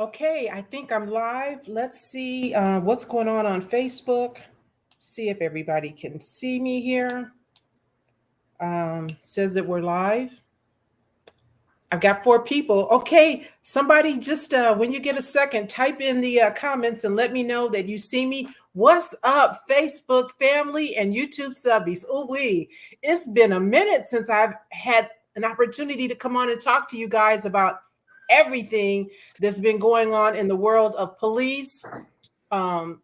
Okay, I think I'm live. Let's see what's going on Facebook. See if everybody can see me here. Says that we're live. I've got 4 people. Okay, somebody just when you get a second, type in the comments and let me know that you see me. What's up, Facebook family and YouTube subbies? Oh, it's been a minute since I've had an opportunity to come on and talk to you guys about everything that's been going on in the world of police, um,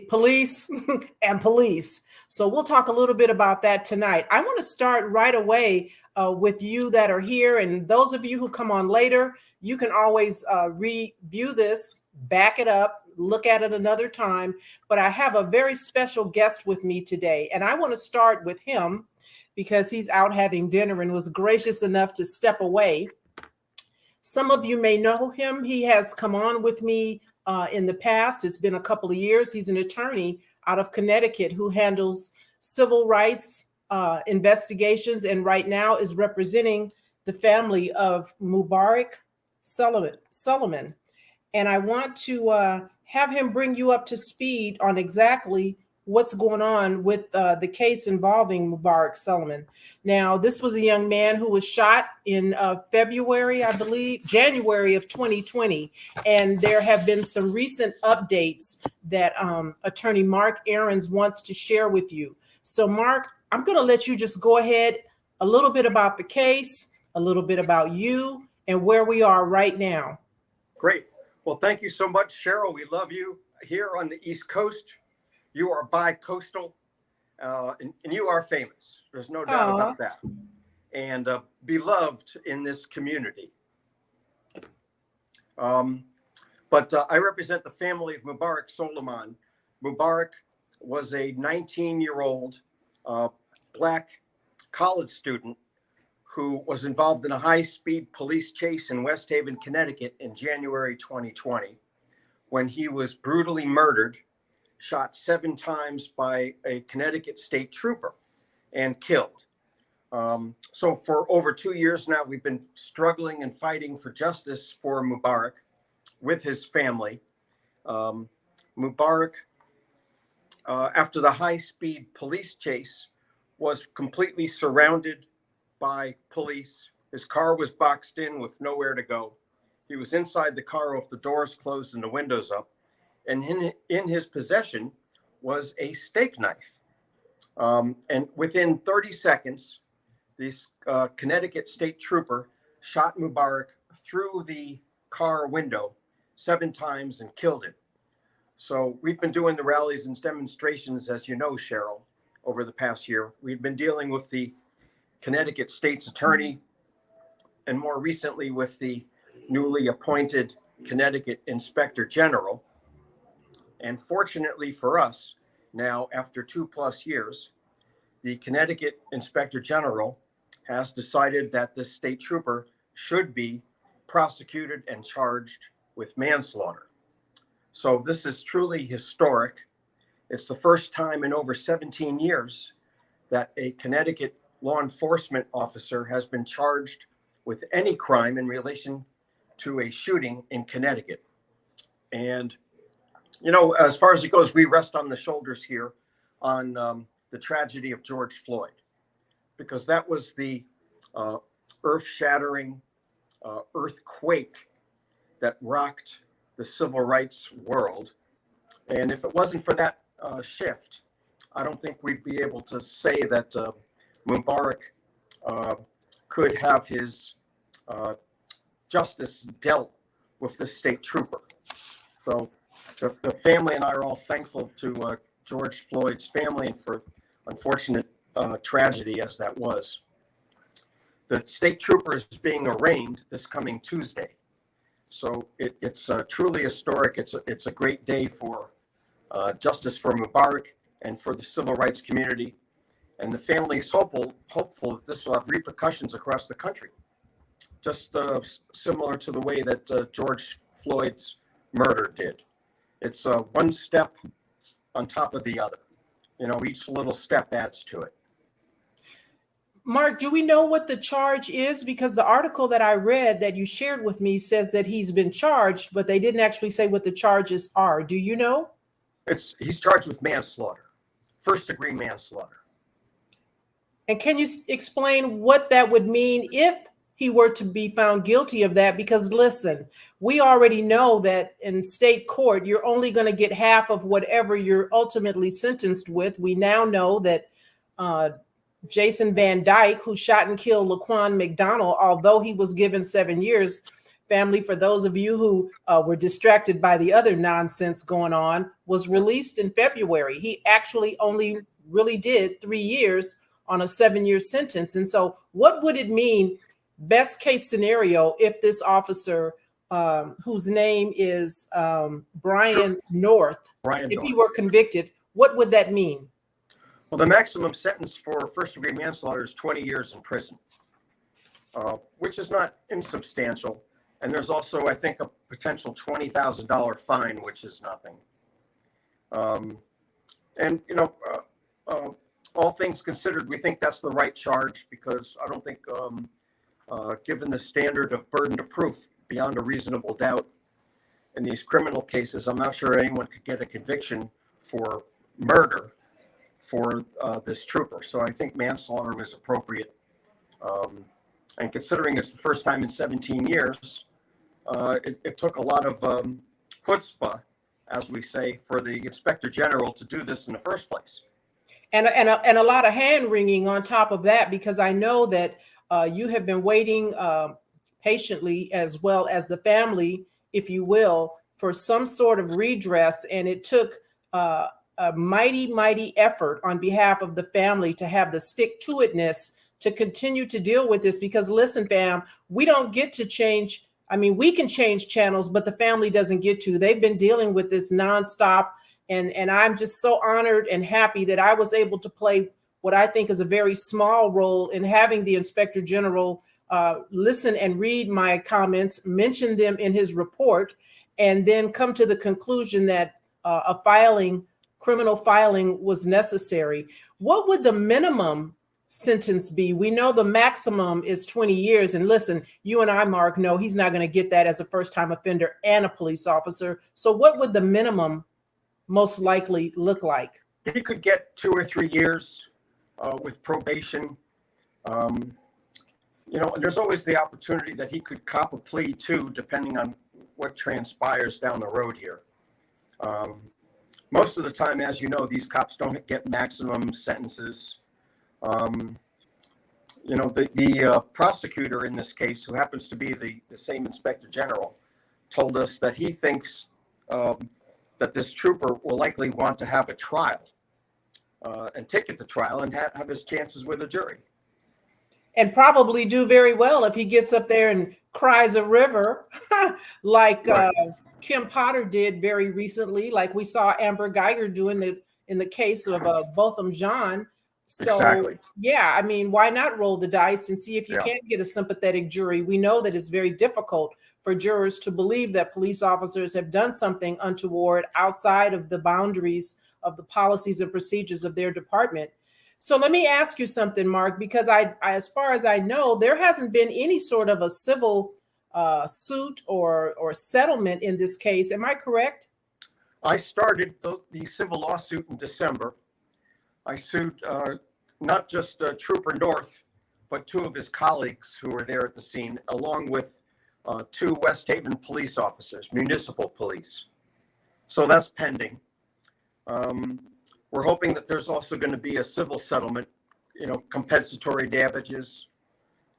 police and police. So we'll talk a little bit about that tonight. I want to start right away with you that are here, and those of you who come on later, you can always review this, back it up, look at it another time. But I have a very special guest with me today, and I want to start with him because he's out having dinner and was gracious enough to step away. Some of you may know him. He has come on with me in the past. It's been a couple of years. He's an attorney out of Connecticut who handles civil rights investigations, and right now is representing the family of Mubarak Solomon. And I want to have him bring you up to speed on exactly what's going on with the case involving Mubarak Solomon. Now, this was a young man who was shot in February, I believe, January of 2020. And there have been some recent updates that attorney Mark Arons wants to share with you. So, Mark, I'm going to let you just go ahead, a little bit about the case, a little bit about you, and where we are right now. Great. Well, thank you so much, Cheryl. We love you here on the East Coast. You are bi-coastal, and you are famous. There's no doubt about that. And beloved in this community. But I represent the family of Mubarak Solomon. Mubarak was a 19-year-old Black college student who was involved in a high-speed police chase in West Haven, Connecticut in January 2020, when he was brutally murdered, shot 7 times by a Connecticut state trooper and killed. So for over 2 years now, we've been struggling and fighting for justice for Mubarak with his family. Mubarak, after the high-speed police chase, was completely surrounded by police. His car was boxed in with nowhere to go. He was inside the car with the doors closed and the windows up. And in his possession was a steak knife. And within 30 seconds, this Connecticut state trooper shot Mubarak through the car window 7 times and killed him. So we've been doing the rallies and demonstrations, as you know, Cheryl, over the past year. We've been dealing with the Connecticut state's attorney, and more recently with the newly appointed Connecticut Inspector General. And fortunately for us, now after 2+ years, the Connecticut Inspector General has decided that this state trooper should be prosecuted and charged with manslaughter. So this is truly historic. It's the first time in over 17 years that a Connecticut law enforcement officer has been charged with any crime in relation to a shooting in Connecticut. And, you know, as far as it goes, we rest on the shoulders here on the tragedy of George Floyd, because that was the earth-shattering earthquake that rocked the civil rights world. And if it wasn't for that shift, I don't think we'd be able to say that Mubarak could have his justice dealt with the state trooper. So the family and I are all thankful to George Floyd's family and for unfortunate tragedy as that was. The state trooper is being arraigned this coming Tuesday. So it's truly historic. It's a great day for justice for Mubarak and for the civil rights community. And the family is hopeful that this will have repercussions across the country, just similar to the way that George Floyd's murder did. It's one step on top of the other. You know, each little step adds to it. Mark, do we know what the charge is? Because the article that I read that you shared with me says that he's been charged, but they didn't actually say what the charges are. Do you know? He's charged with manslaughter, first-degree manslaughter. And can you explain what that would mean if he were to be found guilty of that? Because listen, we already know that in state court, you're only going to get half of whatever you're ultimately sentenced with. We now know that Jason Van Dyke, who shot and killed Laquan McDonald, although he was given 7 years, family, for those of you who were distracted by the other nonsense going on, was released in February. He actually only really did 3 years on a 7-year sentence. And so what would it mean, best case scenario, if this officer, whose name is Brian North, if he were convicted, what would that mean? Well, the maximum sentence for first-degree manslaughter is 20 years in prison, which is not insubstantial. And there's also, I think, a potential $20,000 fine, which is nothing. And, you know, all things considered, we think that's the right charge, because I don't think, given the standard of burden of proof beyond a reasonable doubt in these criminal cases, I'm not sure anyone could get a conviction for murder for this trooper. So I think manslaughter was appropriate. And considering it's the first time in 17 years, it took a lot of chutzpah, as we say, for the Inspector General to do this in the first place. And a lot of hand wringing on top of that, because I know that you have been waiting patiently, as well as the family, if you will, for some sort of redress. And it took a mighty effort on behalf of the family to have the stick-to-itness to continue to deal with this. Because listen, fam, we don't get to change. I mean, we can change channels, but the family doesn't get to. They've been dealing with this nonstop. And I'm just so honored and happy that I was able to play what I think is a very small role in having the Inspector General listen and read my comments, mention them in his report, and then come to the conclusion that criminal filing was necessary. What would the minimum sentence be? We know the maximum is 20 years. And listen, you and I, Mark, know he's not going to get that as a first-time offender and a police officer. So what would the minimum most likely look like? He could get 2 or 3 years with probation. You know, and there's always the opportunity that he could cop a plea too, depending on what transpires down the road here. Most of the time, as you know, these cops don't get maximum sentences. You know, the prosecutor in this case, who happens to be the same Inspector General, told us that he thinks that this trooper will likely want to have a trial and take it to trial and have his chances with a jury. And probably do very well if he gets up there and cries a river like right. Kim Potter did very recently, like we saw Amber Geiger doing in the case of Botham Jean. So, exactly. Yeah, I mean, why not roll the dice and see if you can't get a sympathetic jury? We know that it's very difficult for jurors to believe that police officers have done something untoward outside of the boundaries of the policies and procedures of their department. So let me ask you something, Mark, because I as far as I know, there hasn't been any sort of a civil suit or settlement in this case. Am I correct? I started the civil lawsuit in December. I sued not just Trooper North, but 2 of his colleagues who were there at the scene, along with 2 West Haven police officers, municipal police. So that's pending. We're hoping that there's also going to be a civil settlement, you know, compensatory damages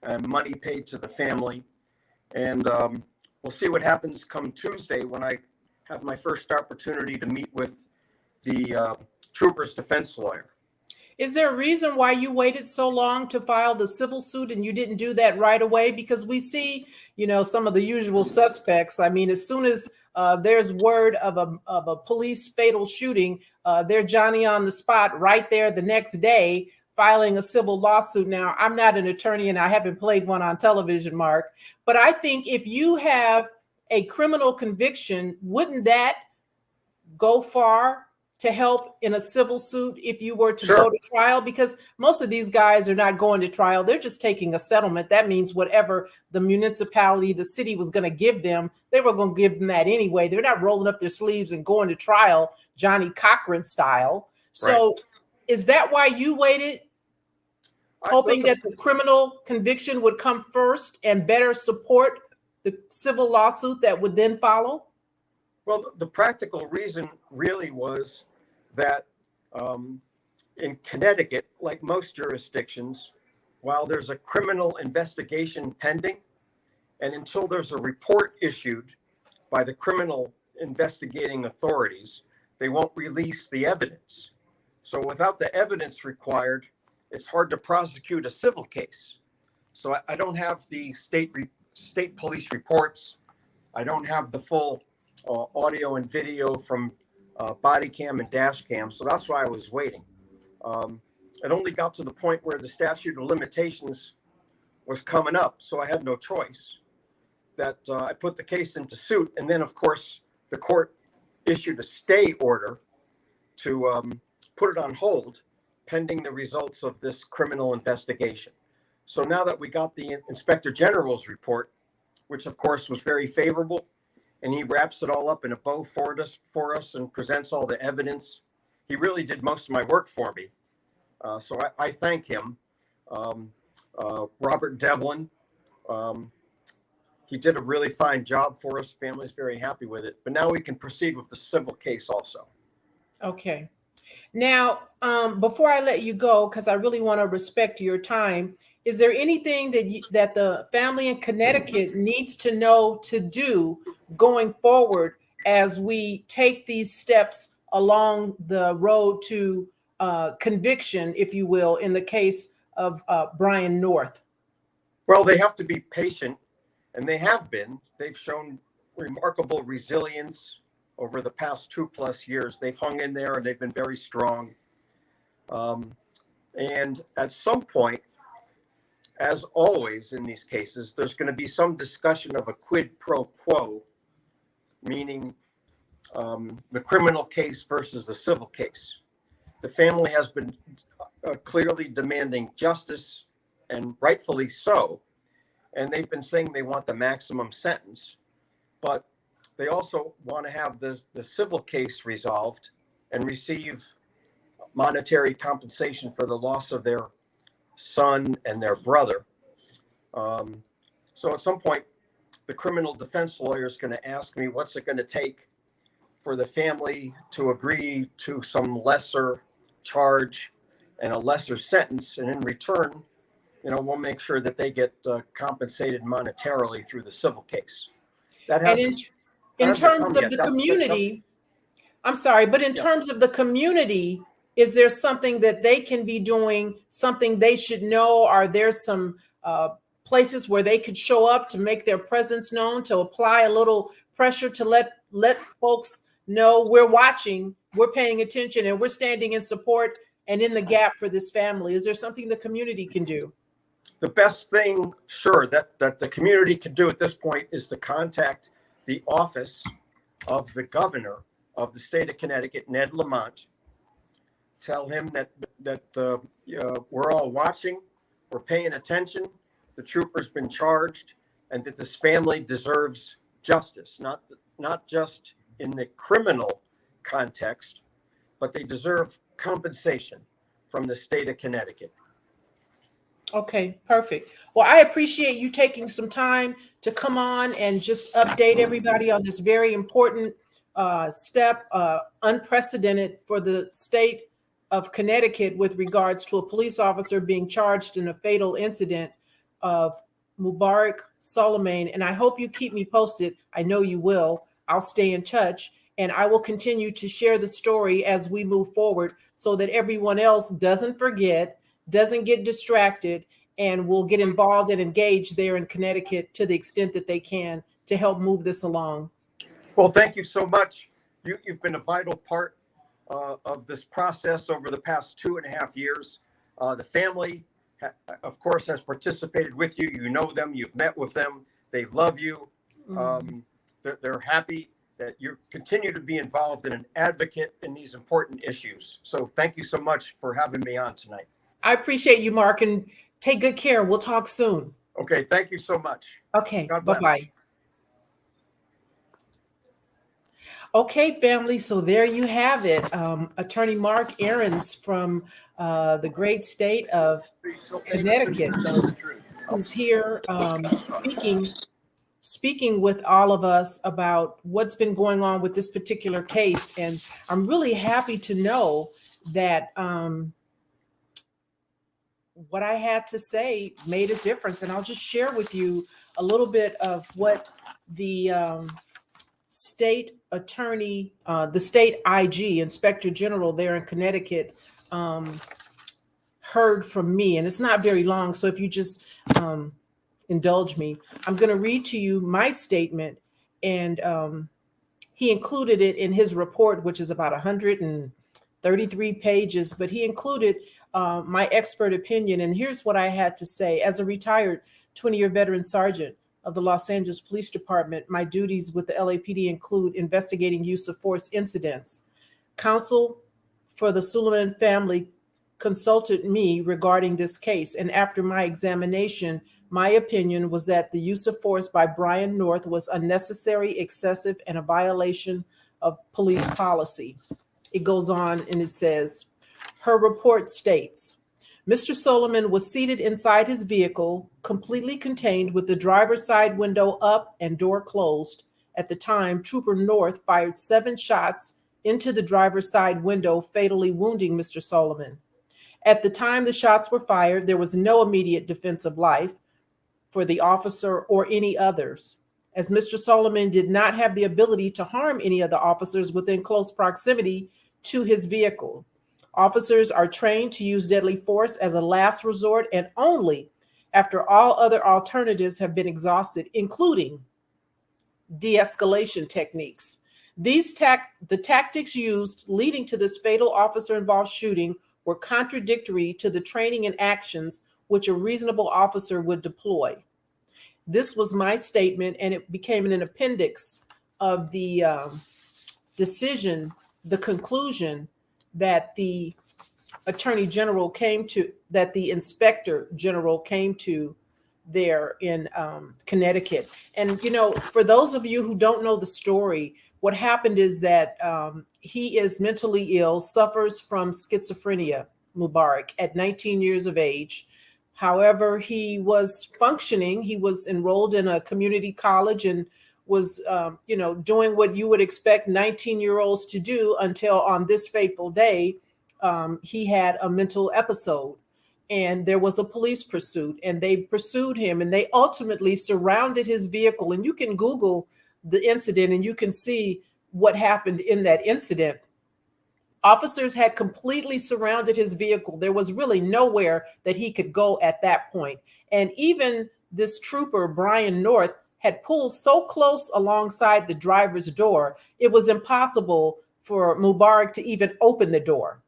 and money paid to the family. And we'll see what happens come Tuesday when I have my first opportunity to meet with the trooper's defense lawyer. Is there a reason why you waited so long to file the civil suit and you didn't do that right away? Because we see, you know, some of the usual suspects. I mean, as soon as there's word of a police fatal shooting, they're Johnny on the spot right there the next day filing a civil lawsuit. Now, I'm not an attorney and I haven't played one on television, Mark, but I think if you have a criminal conviction, wouldn't that go far to help in a civil suit if you were to Sure. go to trial? Because most of these guys are not going to trial. They're just taking a settlement. That means whatever the municipality, the city was going to give them, they were going to give them that anyway. They're not rolling up their sleeves and going to trial, Johnny Cochran style. So is that why you waited, hoping that the criminal conviction would come first and better support the civil lawsuit that would then follow? Well, the practical reason really was that in Connecticut, like most jurisdictions, while there's a criminal investigation pending, and until there's a report issued by the criminal investigating authorities, they won't release the evidence. So without the evidence required, it's hard to prosecute a civil case. So I don't have the state police reports. I don't have the full audio and video from body cam and dash cam. So that's why I was waiting. It only got to the point where the statute of limitations was coming up. So I had no choice. That I put the case into suit. And then, of course, the court issued a stay order to put it on hold pending the results of this criminal investigation. So now that we got the Inspector General's report, which of course was very favorable, and he wraps it all up in a bow for us and presents all the evidence. He really did most of my work for me. So I thank him. Robert Devlin, he did a really fine job for us. Family's very happy with it. But now we can proceed with the civil case also. Okay. Now, before I let you go, because I really want to respect your time, is there anything that the family in Connecticut needs to know to do going forward as we take these steps along the road to conviction, if you will, in the case of Brian North? Well, they have to be patient, and they have been. They've shown remarkable resilience over the past 2+ years. They've hung in there and they've been very strong. And at some point, as always in these cases, there's going to be some discussion of a quid pro quo, meaning the criminal case versus the civil case. The family has been clearly demanding justice, and rightfully so. And they've been saying they want the maximum sentence, but they also want to have the civil case resolved and receive monetary compensation for the loss of their son and their brother. So at some point, the criminal defense lawyer is going to ask me, what's it going to take for the family to agree to some lesser charge and a lesser sentence? And in return, we'll make sure that they get compensated monetarily through the civil case. That hasn't. In terms of the community, I'm sorry, but in terms of the community, is there something that they can be doing, something they should know? Are there some places where they could show up to make their presence known, to apply a little pressure to let folks know we're watching, we're paying attention, and we're standing in support and in the gap for this family? Is there something the community can do? The best thing, sure, that the community can do at this point is to contact the office of the governor of the state of Connecticut, Ned Lamont. Tell him that we're all watching, we're paying attention, the trooper's been charged, and that this family deserves justice, not just in the criminal context, but they deserve compensation from the state of Connecticut. Okay, perfect. Well, I appreciate you taking some time to come on and just update everybody on this very important step, unprecedented for the state of Connecticut with regards to a police officer being charged in a fatal incident of Mubarak Soulemane. And I hope you keep me posted. I know you will. I'll stay in touch, and I will continue to share the story as we move forward so that everyone else doesn't forget, doesn't get distracted, and will get involved and engaged there in Connecticut to the extent that they can to help move this along. Well, thank you so much. You've been a vital part of this process over the past 2.5 years. The family, of course, has participated with you. You know them. You've met with them. They love you. They're happy that you continue to be involved and an advocate in these important issues. So thank you so much for having me on tonight. I appreciate you, Mark, and take good care. We'll talk soon. Okay, thank you so much. Okay, God bless. bye-bye. Okay, family, so there you have it. Attorney Mark Arons from the great state of Connecticut, who's here speaking with all of us about what's been going on with this particular case. And I'm really happy to know that what I had to say made a difference. And I'll just share with you a little bit of what the state attorney, the state IG, Inspector General there in Connecticut, heard from me. And it's not very long, so if you just indulge me, I'm going to read to you my statement. And he included it in his report, which is about 133 pages, but he included my expert opinion. And here's what I had to say. As a retired 20-year veteran sergeant of the Los Angeles Police Department, my duties with the LAPD include investigating use of force incidents. Counsel for the Solomon family consulted me regarding this case, and after my examination, my opinion was that the use of force by Brian North was unnecessary, excessive, and a violation of police policy. It goes on and it says, her report states, Mr. Solomon was seated inside his vehicle, completely contained with the driver's side window up and door closed. At the time, Trooper North fired 7 shots into the driver's side window, fatally wounding Mr. Solomon. At the time the shots were fired, there was no immediate defense of life for the officer or any others, as Mr. Solomon did not have the ability to harm any of the officers within close proximity to his vehicle. Officers are trained to use deadly force as a last resort and only after all other alternatives have been exhausted, including de-escalation techniques. The tactics used leading to this fatal officer-involved shooting were contradictory to the training and actions which a reasonable officer would deploy. This was my statement, and it became an appendix of the decision, the conclusion that the Attorney General came to, that the Inspector General came to there in Connecticut. And, you know, for those of you who don't know the story, what happened is that he is mentally ill, suffers from schizophrenia, Mubarak, at 19 years of age. However, he was functioning. He was enrolled in a community college and was, doing what you would expect 19-year-olds to do until on this fateful day, he had a mental episode. And there was a police pursuit, and they pursued him, and they ultimately surrounded his vehicle. And you can Google the incident and you can see what happened in that incident. Officers had completely surrounded his vehicle. There was really nowhere that he could go at that point. And even this trooper, Brian North, had pulled so close alongside the driver's door, it was impossible for Mubarak to even open the door.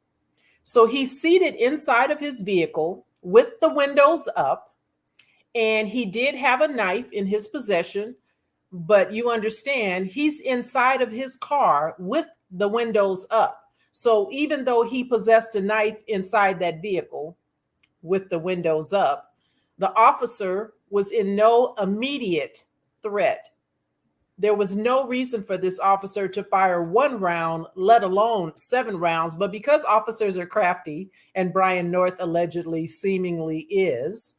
So he's seated inside of his vehicle with the windows up, and he did have a knife in his possession, but you understand he's inside of his car with the windows up. So even though he possessed a knife inside that vehicle with the windows up, the officer was in no immediate threat. There was no reason for this officer to fire 1 round, let alone 7 rounds. But because officers are crafty, and Brian North allegedly seemingly is,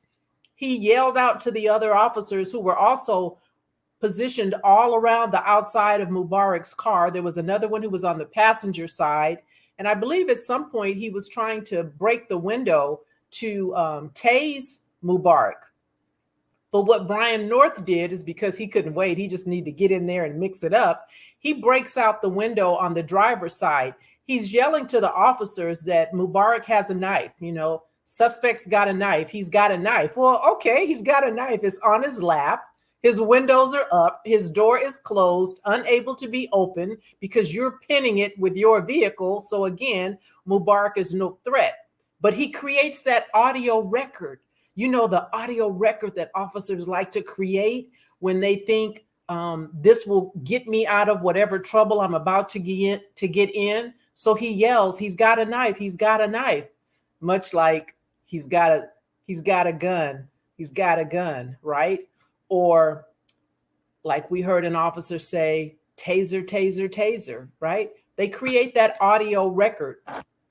he yelled out to the other officers who were also positioned all around the outside of Mubarak's car. There was another one who was on the passenger side. And I believe at some point he was trying to break the window to tase Mubarak. But what Brian North did is, because he couldn't wait, he just needed to get in there and mix it up. He breaks out the window on the driver's side. He's yelling to the officers that Mubarak has a knife. You know, suspect's got a knife. He's got a knife. Well, okay, he's got a knife. It's on his lap. His windows are up. His door is closed, unable to be opened because you're pinning it with your vehicle. So again, Mubarak is no threat. But he creates that audio record. You know, the audio record that officers like to create when they think This will get me out of whatever trouble I'm about to get in. So he yells, he's got a knife, he's got a knife, much like he's got a gun, he's got a gun, right? Or like we heard an officer say, taser, taser, taser, right? They create that audio record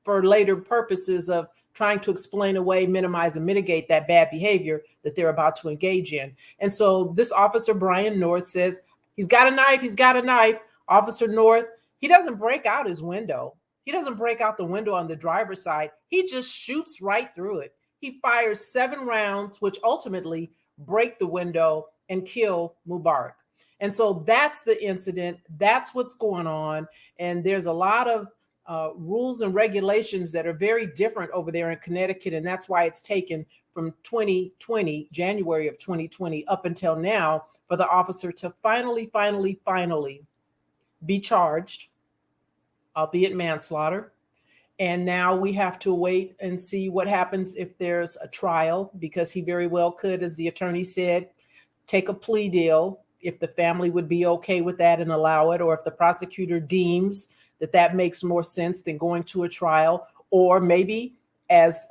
for later purposes of trying to explain away, minimize, and mitigate that bad behavior that they're about to engage in. And so this officer, Brian North, says, he's got a knife, he's got a knife. Officer North, he doesn't break out his window. He doesn't break out the window on the driver's side. He just shoots right through it. He fires 7 rounds, which ultimately break the window and kill Mubarak. And so that's the incident. That's what's going on. And there's a lot of rules and regulations that are very different over there in Connecticut. And that's why it's taken from 2020, January of 2020, up until now, for the officer to finally be charged, albeit manslaughter. And now we have to wait and see what happens if there's a trial, because he very well could, as the attorney said, take a plea deal if the family would be okay with that and allow it, or if the prosecutor deems that that makes more sense than going to a trial. Or maybe, as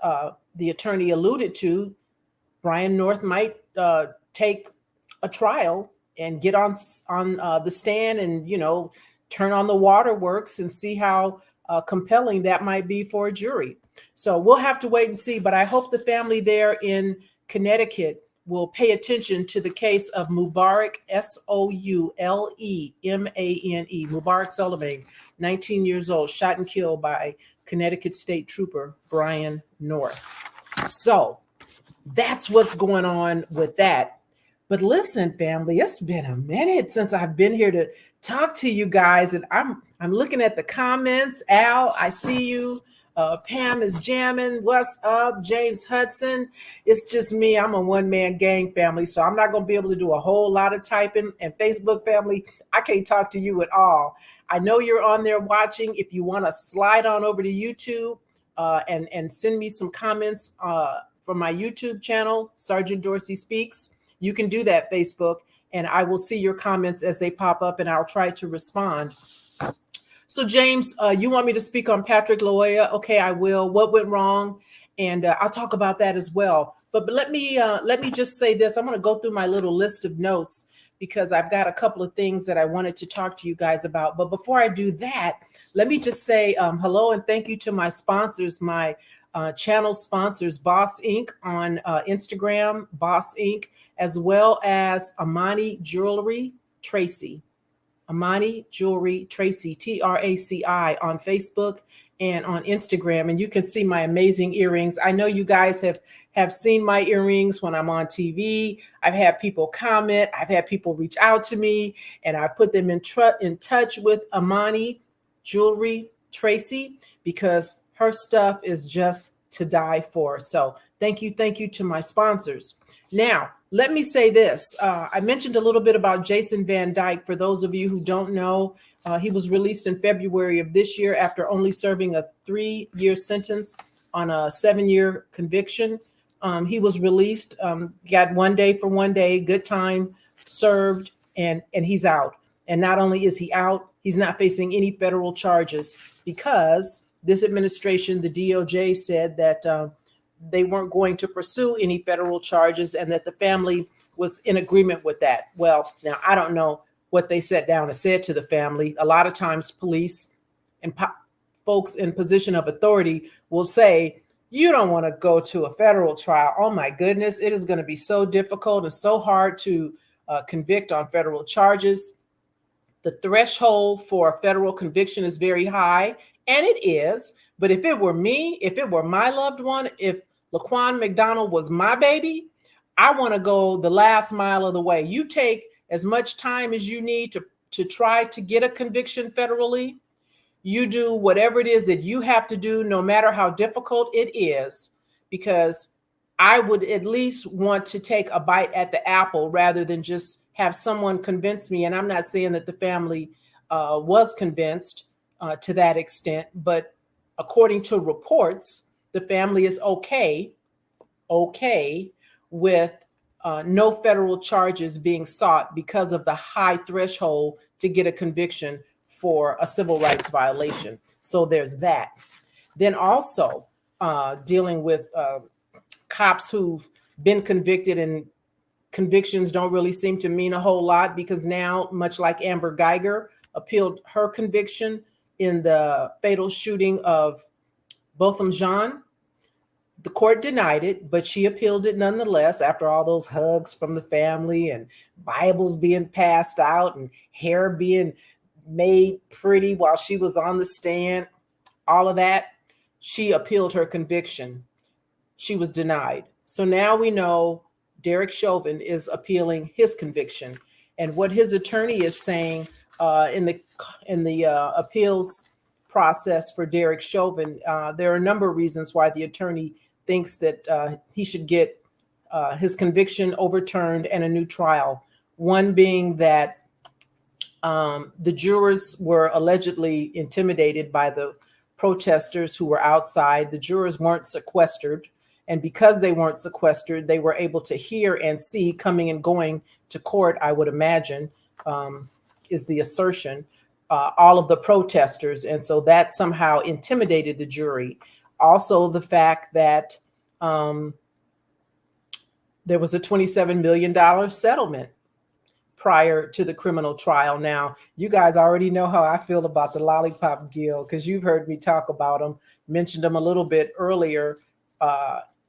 the attorney alluded to, Brian North might take a trial and get on the stand and, turn on the waterworks and see how compelling that might be for a jury. So we'll have to wait and see. But I hope the family there in Connecticut will pay attention to the case of Mubarak, Soulemane, Mubarak Solomon, 19 years old, shot and killed by Connecticut State Trooper Brian North. So that's what's going on with that. But listen, family, it's been a minute since I've been here to talk to you guys, and I'm looking at the comments. Al, I see you. Pam is jamming. What's up? James Hudson. It's just me. I'm a one-man gang, family, so I'm not going to be able to do a whole lot of typing. And Facebook family, I can't talk to you at all. I know you're on there watching. If you want to slide on over to YouTube and send me some comments from my YouTube channel, Sergeant Dorsey Speaks, you can do that, Facebook, and I will see your comments as they pop up, and I'll try to respond. So James, you want me to speak on Patrick Lyoya? Okay, I will. What went wrong? And I'll talk about that as well. But let me just say this. I'm going to go through my little list of notes because I've got a couple of things that I wanted to talk to you guys about. But before I do that, let me just say hello and thank you to my sponsors, my channel sponsors, Boss Inc. on Instagram, Boss Inc., as well as Amani Jewelry Tracy. Amani Jewelry Tracy, Traci, on Facebook and on Instagram. And you can see my amazing earrings. I know you guys have seen my earrings when I'm on TV. I've had people comment. I've had people reach out to me, and I've put them in touch with Amani Jewelry Tracy because her stuff is just to die for. So thank you to my sponsors. Now, let me say this. I mentioned a little bit about Jason Van Dyke. For those of you who don't know, he was released in February of this year after only serving a 3-year sentence on a 7-year conviction. He was released, got 1 day for 1 day, good time served, and he's out. And not only is he out, he's not facing any federal charges because this administration, the DOJ, said that they weren't going to pursue any federal charges and that the family was in agreement with that. Well, now I don't know what they sat down and said to the family. A lot of times police and folks in position of authority will say, you don't want to go to a federal trial. Oh my goodness, it is going to be so difficult and so hard to convict on federal charges. The threshold for a federal conviction is very high, and it is. But if it were me, if it were my loved one, if Laquan McDonald was my baby, I want to go the last mile of the way. You take as much time as you need to try to get a conviction federally. You do whatever it is that you have to do, no matter how difficult it is, because I would at least want to take a bite at the apple rather than just have someone convince me. And I'm not saying that the family was convinced to that extent, but according to reports, the family is okay with no federal charges being sought because of the high threshold to get a conviction for a civil rights violation. So there's that. Then also dealing with cops who've been convicted, and convictions don't really seem to mean a whole lot, because now, much like Amber Geiger appealed her conviction in the fatal shooting of Botham Jean, the court denied it, but she appealed it nonetheless after all those hugs from the family and Bibles being passed out and hair being made pretty while she was on the stand, all of that. She appealed her conviction. She was denied. So now we know Derek Chauvin is appealing his conviction. And what his attorney is saying in the appeals process for Derek Chauvin, there are a number of reasons why the attorney thinks that he should get his conviction overturned and a new trial. One being that the jurors were allegedly intimidated by the protesters who were outside. The jurors weren't sequestered. And because they weren't sequestered, they were able to hear and see coming and going to court, I would imagine, is the assertion, all of the protesters. And so that somehow intimidated the jury. Also, the fact that there was a $27 million settlement prior to the criminal trial. Now, you guys already know how I feel about the Lollipop Gill, because you've heard me talk about them, mentioned them a little bit earlier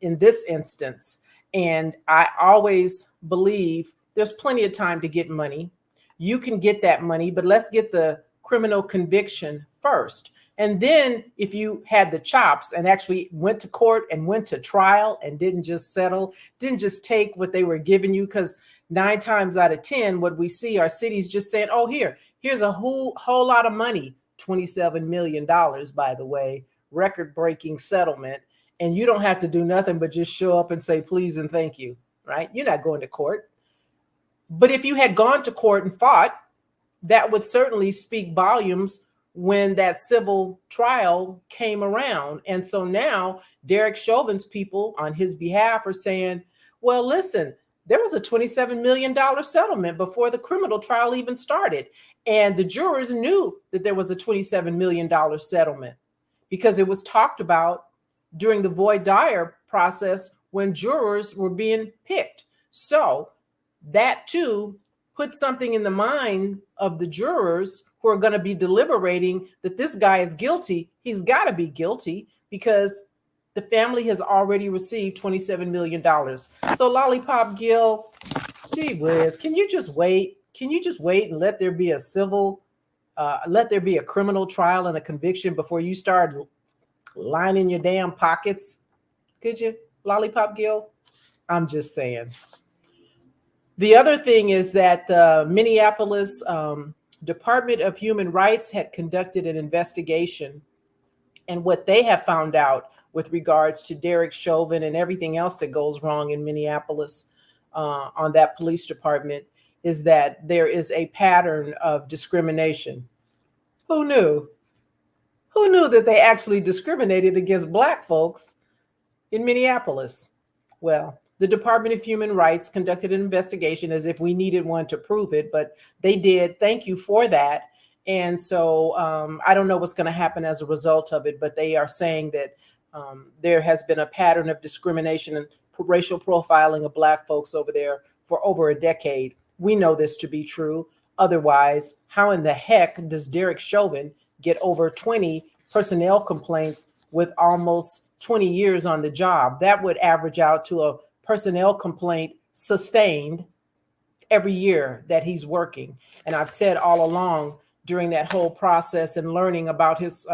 in this instance. And I always believe there's plenty of time to get money. You can get that money, but let's get the criminal conviction first. And then if you had the chops and actually went to court and went to trial and didn't just settle, didn't just take what they were giving you, because 9 times out of 10, what we see are cities just saying, oh, here's a whole lot of money, $27 million, by the way, record-breaking settlement. And you don't have to do nothing but just show up and say, please and thank you, right? You're not going to court. But if you had gone to court and fought, that would certainly speak volumes when that civil trial came around. And so now Derek Chauvin's people on his behalf are saying, well, listen, there was a $27 million settlement before the criminal trial even started. And the jurors knew that there was a $27 million settlement because it was talked about during the voir dire process when jurors were being picked. So that too put something in the mind of the jurors who are going to be deliberating that this guy is guilty. He's got to be guilty because the family has already received $27 million. So Lollipop Gill, gee whiz, can you just wait? Can you just wait and let there be a criminal trial and a conviction before you start lining your damn pockets? Could you, Lollipop Gill? I'm just saying. The other thing is that the Minneapolis Department of Human Rights had conducted an investigation, and what they have found out with regards to Derek Chauvin and everything else that goes wrong in Minneapolis on that police department is that there is a pattern of discrimination. Who knew? Who knew that they actually discriminated against Black folks in Minneapolis? Well, the Department of Human Rights conducted an investigation as if we needed one to prove it, but they did. Thank you for that. And so I don't know what's going to happen as a result of it, but they are saying that there has been a pattern of discrimination and racial profiling of Black folks over there for over a decade. We know this to be true. Otherwise, how in the heck does Derek Chauvin get over 20 personnel complaints with almost 20 years on the job? That would average out to a personnel complaint sustained every year that he's working. And I've said all along during that whole process and learning about his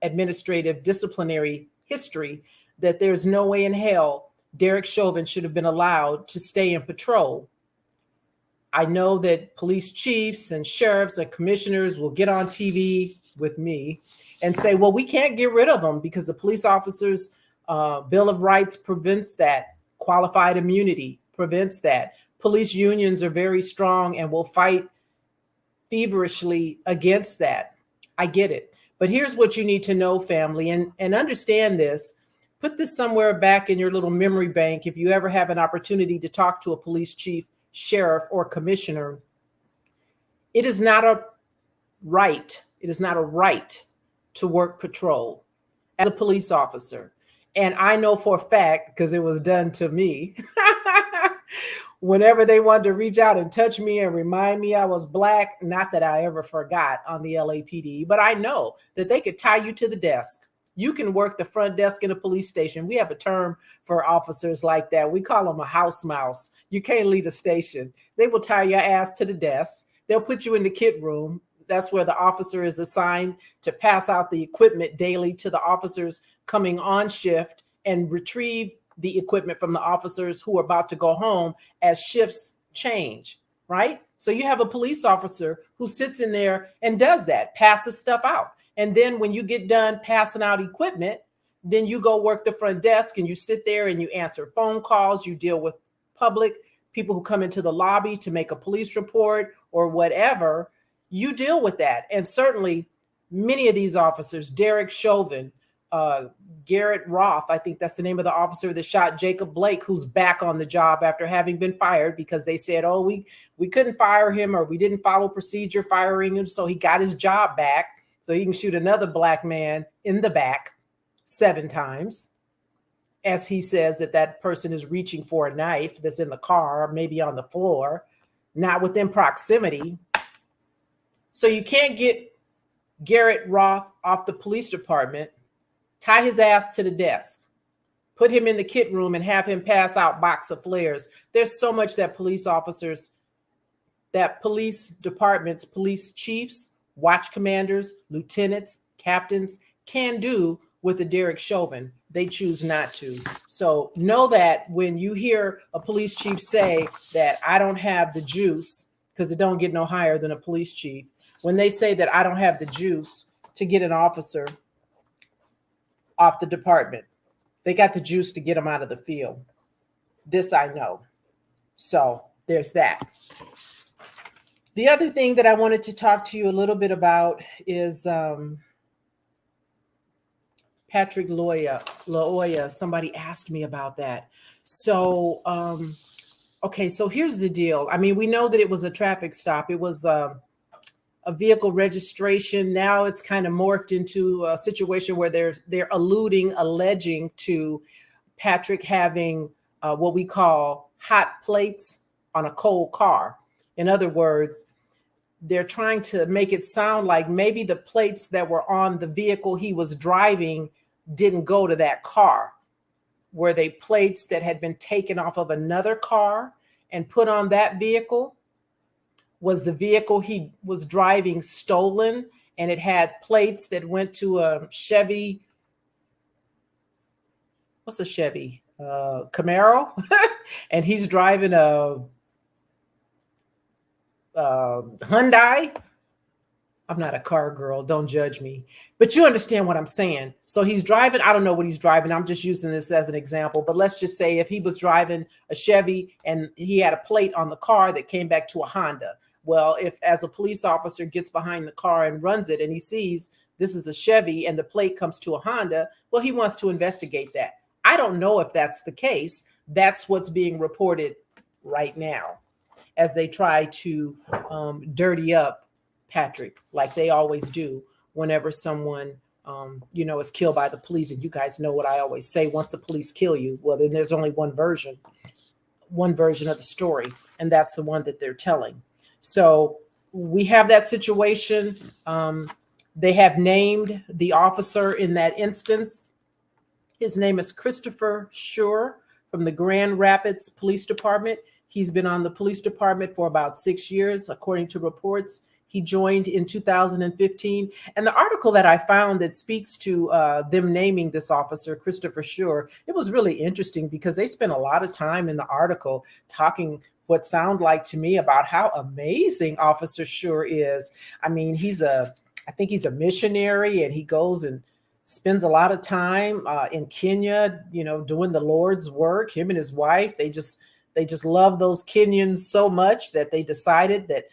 administrative disciplinary history that there's no way in hell Derek Chauvin should have been allowed to stay in patrol. I know that police chiefs and sheriffs and commissioners will get on TV with me and say, well, we can't get rid of them because the police officers' Bill of Rights prevents that. Qualified immunity prevents that. Police unions are very strong and will fight feverishly against that. I get it. But here's what you need to know, family, and understand this. Put this somewhere back in your little memory bank. If you ever have an opportunity to talk to a police chief, sheriff, or commissioner, it is not a right. It is not a right to work patrol as a police officer. And I know for a fact, because it was done to me, whenever they wanted to reach out and touch me and remind me I was Black, not that I ever forgot on the LAPD, but I know that they could tie you to the desk. You can work the front desk in a police station. We have a term for officers like that. We call them a house mouse. You can't leave a station. They will tie your ass to the desk. They'll put you in the kit room. That's where the officer is assigned to pass out the equipment daily to the officers coming on shift and retrieve the equipment from the officers who are about to go home as shifts change, right? So you have a police officer who sits in there and does that, passes stuff out. And then when you get done passing out equipment, then you go work the front desk and you sit there and you answer phone calls, you deal with public, people who come into the lobby to make a police report or whatever. You deal with that. And certainly many of these officers, Derek Chauvin, Garrett Roth, I think that's the name of the officer that shot Jacob Blake, who's back on the job after having been fired because they said, oh, we couldn't fire him, or we didn't follow procedure firing him. So he got his job back so he can shoot another Black man in the back 7 times, as he says that person is reaching for a knife that's in the car, maybe on the floor, not within proximity. So you can't get Garrett Roth off the police department, tie his ass to the desk, put him in the kit room and have him pass out box of flares. There's so much that police officers, that police departments, police chiefs, watch commanders, lieutenants, captains can do with a Derek Chauvin. They choose not to. So know that when you hear a police chief say that I don't have the juice, because it don't get no higher than a police chief, when they say that I don't have the juice to get an officer off the department, they got the juice to get them out of the field. This I know. So there's that. The other thing that I wanted to talk to you a little bit about is Patrick Lyoya. Somebody asked me about that. So, okay, so here's the deal. I mean, we know that it was a traffic stop. It was a vehicle registration. Now it's kind of morphed into a situation where they're alleging to Patrick having what we call hot plates on a cold car. In other words, they're trying to make it sound like maybe the plates that were on the vehicle he was driving didn't go to that car. Were they plates that had been taken off of another car and put on that vehicle? Was the vehicle he was driving stolen and it had plates that went to a Chevy? What's a Chevy? Camaro? And he's driving a Hyundai. I'm not a car girl. Don't judge me. But you understand what I'm saying. So he's driving. I don't know what he's driving. I'm just using this as an example. But let's just say if he was driving a Chevy and he had a plate on the car that came back to a Honda. Well, if as a police officer gets behind the car and runs it and he sees this is a Chevy and the plate comes to a Honda, well, he wants to investigate that. I don't know if that's the case. That's what's being reported right now as they try to dirty up Patrick, like they always do whenever someone, is killed by the police. And you guys know what I always say, once the police kill you, well, then there's only one version of the story. And that's the one that they're telling. So we have that situation. They have named the officer in that instance. His name is Christopher Dorner from the Grand Rapids Police Department. He's been on the police department for about 6 years, according to reports. He joined in 2015. And the article that I found that speaks to them naming this officer, Christopher Dorner, it was really interesting because they spent a lot of time in the article talking what sound like to me about how amazing Officer Dorner is. I mean, I think he's a missionary, and he goes and spends a lot of time in Kenya, doing the Lord's work. Him and his wife, they just love those Kenyans so much that they decided that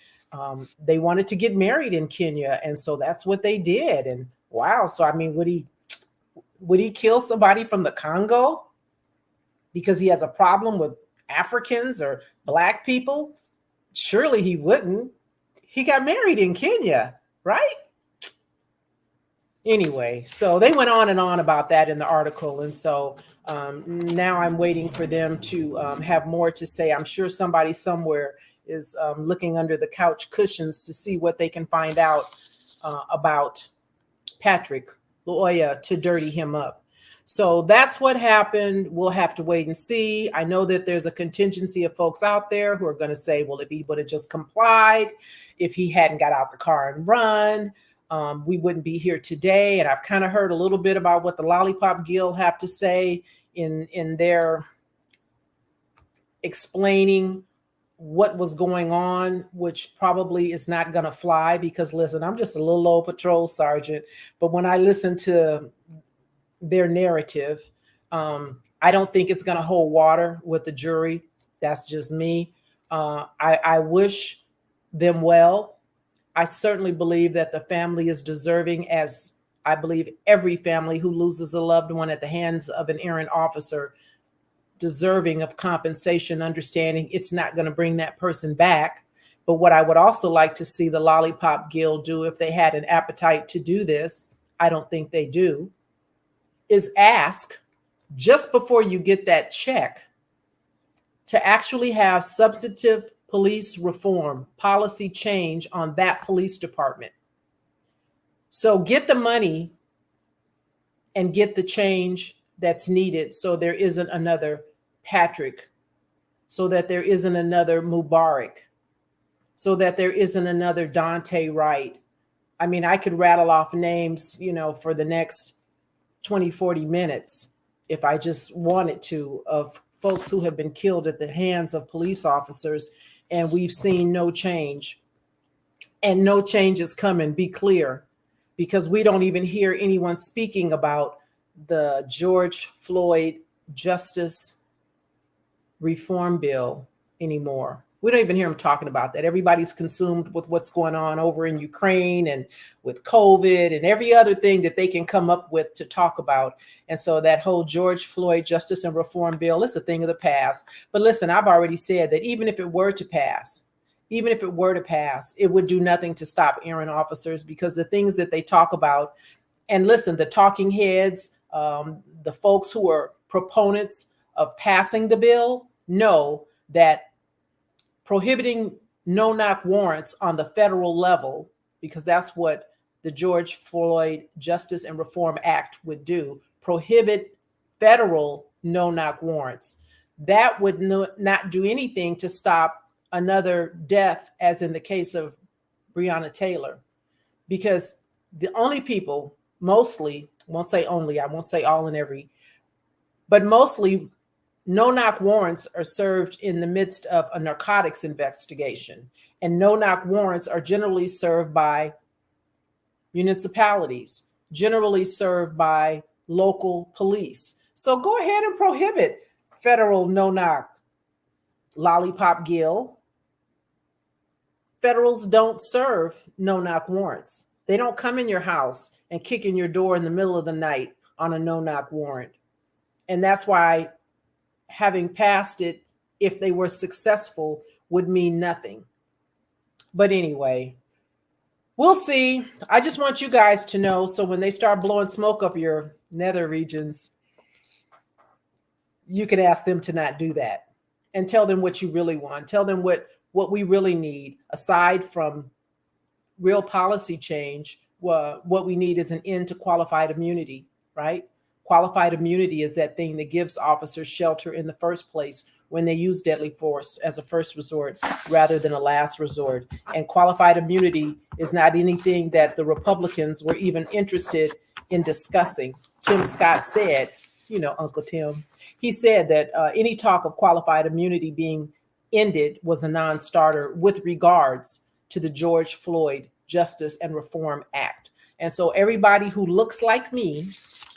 they wanted to get married in Kenya. And so that's what they did. And wow. So, I mean, Would he kill somebody from the Congo because he has a problem with Africans or Black people? Surely he wouldn't. He got married in Kenya, right? Anyway, so they went on and on about that in the article. And so now I'm waiting for them to have more to say. I'm sure somebody somewhere is looking under the couch cushions to see what they can find out about Patrick Lyoya to dirty him up. So that's what happened. We'll have to wait and see. I know that there's a contingency of folks out there who are going to say, well, if he would have just complied, if he hadn't got out the car and run, we wouldn't be here today. And I've kind of heard a little bit about what the Lollipop Guild have to say in their explaining what was going on, which probably is not going to fly because, listen, I'm just a little old patrol sergeant. But when I listen to their narrative, I don't think it's going to hold water with the jury. That's just me. I wish them well. I certainly believe that the family is deserving, as I believe every family who loses a loved one at the hands of an errant officer, deserving of compensation, understanding it's not going to bring that person back. But what I would also like to see the Lollipop Guild do, if they had an appetite to do this, I don't think they do, is ask just before you get that check to actually have substantive police reform, policy change on that police department. So get the money and get the change that's needed so there isn't another Patrick, so that there isn't another Mubarak, so that there isn't another Dante Wright. I mean, I could rattle off names, for the next 20, 40 minutes if I just wanted to, of folks who have been killed at the hands of police officers, and we've seen no change. And no change is coming, be clear, because we don't even hear anyone speaking about the George Floyd Justice Reform Bill anymore. We don't even hear them talking about that. Everybody's consumed with what's going on over in Ukraine and with COVID and every other thing that they can come up with to talk about. And so that whole George Floyd Justice and Reform Bill is a thing of the past. But listen, I've already said that even if it were to pass, it would do nothing to stop errant officers, because the things that they talk about, and listen, the talking heads, the folks who are proponents of passing the bill know that prohibiting no-knock warrants on the federal level, because that's what the George Floyd Justice and Reform Act would do, prohibit federal no-knock warrants. That would not do anything to stop another death, as in the case of Breonna Taylor, because the only people, mostly, won't say only, I won't say all and every, but mostly no-knock warrants are served in the midst of a narcotics investigation. And no-knock warrants are generally served by municipalities, generally served by local police. So go ahead and prohibit federal no-knock. Lollipop Guild. Federals don't serve no-knock warrants. They don't come in your house and kick in your door in the middle of the night on a no-knock warrant. And that's why having passed it, if they were successful, would mean nothing. But anyway, we'll see. I just want you guys to know, so when they start blowing smoke up your nether regions, you can ask them to not do that, and tell them what you really want. Tell them what we really need, aside from real policy change. What we need is an end to qualified immunity, right? Qualified immunity is that thing that gives officers shelter in the first place when they use deadly force as a first resort rather than a last resort. And qualified immunity is not anything that the Republicans were even interested in discussing. Tim Scott said, Uncle Tim, he said that any talk of qualified immunity being ended was a non-starter with regards to the George Floyd Justice and Reform Act. And so everybody who looks like me,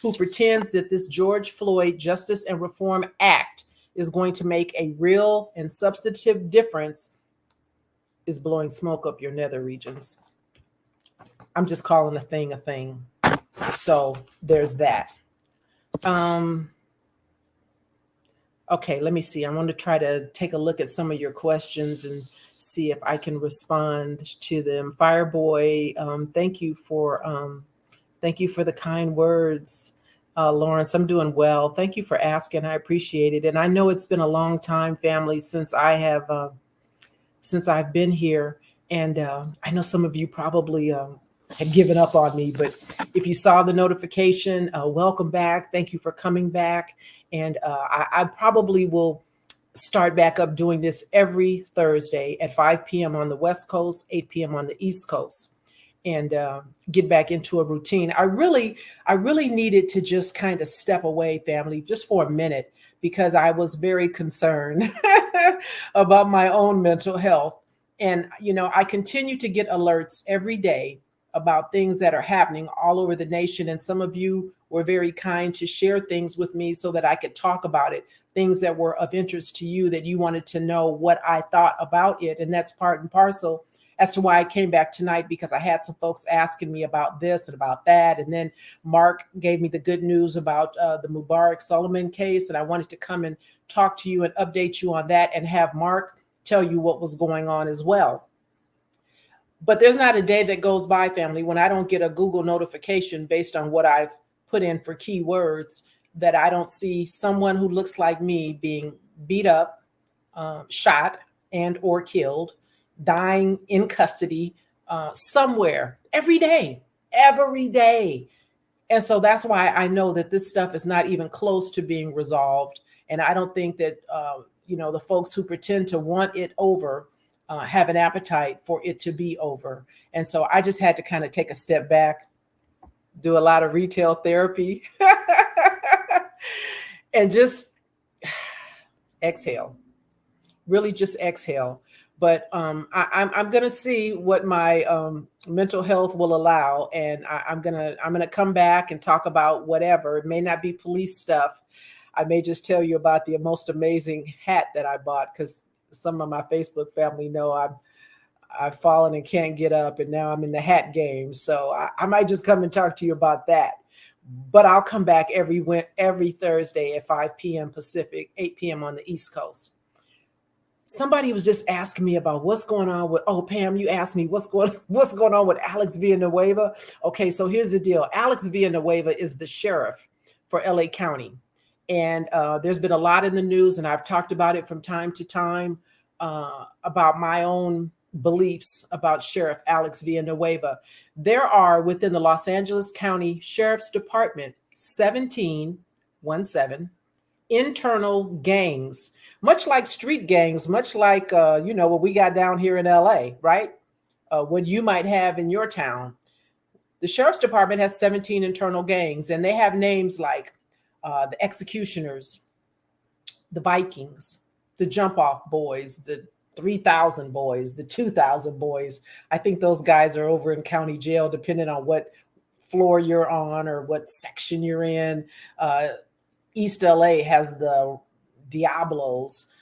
who pretends that this George Floyd Justice and Reform Act is going to make a real and substantive difference, is blowing smoke up your nether regions. I'm just calling a thing a thing. So there's that. Okay, let me see. I want to try to take a look at some of your questions and see if I can respond to them. Fireboy, thank you for the kind words. Lawrence, I'm doing well. Thank you for asking. I appreciate it. And I know it's been a long time, family, since I've been here. And I know some of you probably had given up on me, but if you saw the notification, welcome back. Thank you for coming back. And I probably will start back up doing this every Thursday at 5 p.m. on the West Coast, 8 p.m. on the East Coast, and get back into a routine. I really needed to just kind of step away, family, just for a minute, because I was very concerned about my own mental health. And, I continue to get alerts every day about things that are happening all over the nation. And some of you were very kind to share things with me so that I could talk about it, things that were of interest to you, that you wanted to know what I thought about it. And that's part and parcel as to why I came back tonight, because I had some folks asking me about this and about that. And then Mark gave me the good news about the Mubarak Solomon case. And I wanted to come and talk to you and update you on that and have Mark tell you what was going on as well. But there's not a day that goes by, family, when I don't get a Google notification based on what I've put in for keywords, that I don't see someone who looks like me being beat up, shot, and or killed, dying in custody somewhere every day. And so that's why I know that this stuff is not even close to being resolved. And I don't think that, the folks who pretend to want it over have an appetite for it to be over. And so I just had to kind of take a step back, do a lot of retail therapy, and just exhale, really just exhale. But I'm going to see what my mental health will allow, and I'm gonna come back and talk about whatever. It may not be police stuff. I may just tell you about the most amazing hat that I bought, because some of my Facebook family know I've fallen and can't get up, and now I'm in the hat game. So I might just come and talk to you about that. But I'll come back every Thursday at 5 p.m. Pacific, 8 p.m. on the East Coast. Somebody was just asking me about what's going on with, Pam, you asked me what's going on with Alex Villanueva. Okay, so here's the deal. Alex Villanueva is the sheriff for LA County. And there's been a lot in the news, and I've talked about it from time to time about my own beliefs about Sheriff Alex Villanueva. There are, within the Los Angeles County Sheriff's Department, 17 internal gangs, much like street gangs, much like, what we got down here in LA, right? What you might have in your town. The Sheriff's Department has 17 internal gangs, and they have names like the Executioners, the Vikings, the Jump Off Boys, the 3,000 Boys, the 2,000 Boys. I think those guys are over in county jail, depending on what floor you're on or what section you're in. East LA has the Diablos.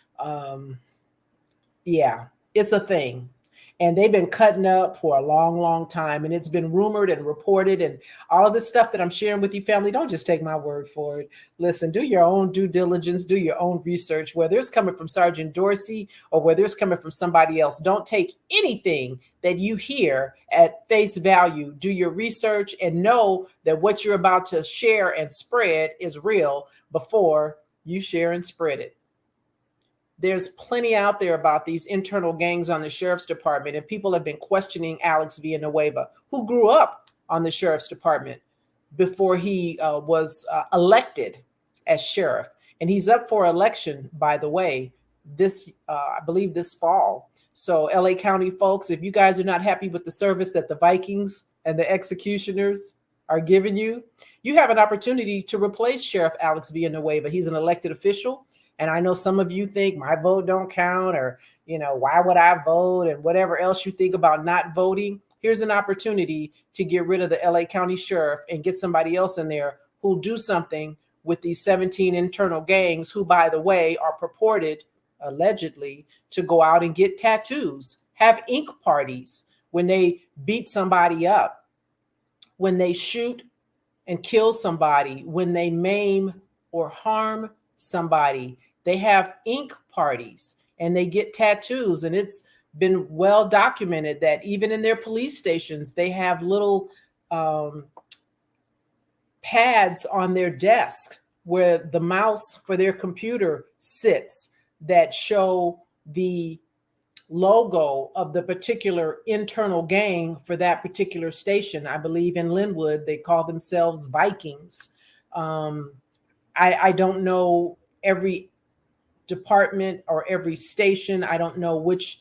Yeah, it's a thing. And they've been cutting up for a long, long time. And it's been rumored and reported, and all of this stuff that I'm sharing with you, family, don't just take my word for it. Listen, do your own due diligence, do your own research, whether it's coming from Sergeant Dorsey or whether it's coming from somebody else. Don't take anything that you hear at face value. Do your research and know that what you're about to share and spread is real before you share and spread it. There's plenty out there about these internal gangs on the sheriff's department, and people have been questioning Alex Villanueva, who grew up on the sheriff's department before he was elected as sheriff. And he's up for election, by the way, I believe this fall. So LA County folks, if you guys are not happy with the service that the Vikings and the Executioners are giving you, you have an opportunity to replace Sheriff Alex Villanueva. He's an elected official. And I know some of you think my vote don't count, or, why would I vote, and whatever else you think about not voting. Here's an opportunity to get rid of the LA County Sheriff and get somebody else in there who'll do something with these 17 internal gangs, who, by the way, are purported, allegedly, to go out and get tattoos, have ink parties when they beat somebody up, when they shoot and kill somebody, when they maim or harm somebody, they have ink parties and they get tattoos. And it's been well documented that even in their police stations, they have little pads on their desk where the mouse for their computer sits that show the logo of the particular internal gang for that particular station. I believe in Linwood, they call themselves Vikings. I don't know every department or every station. I don't know which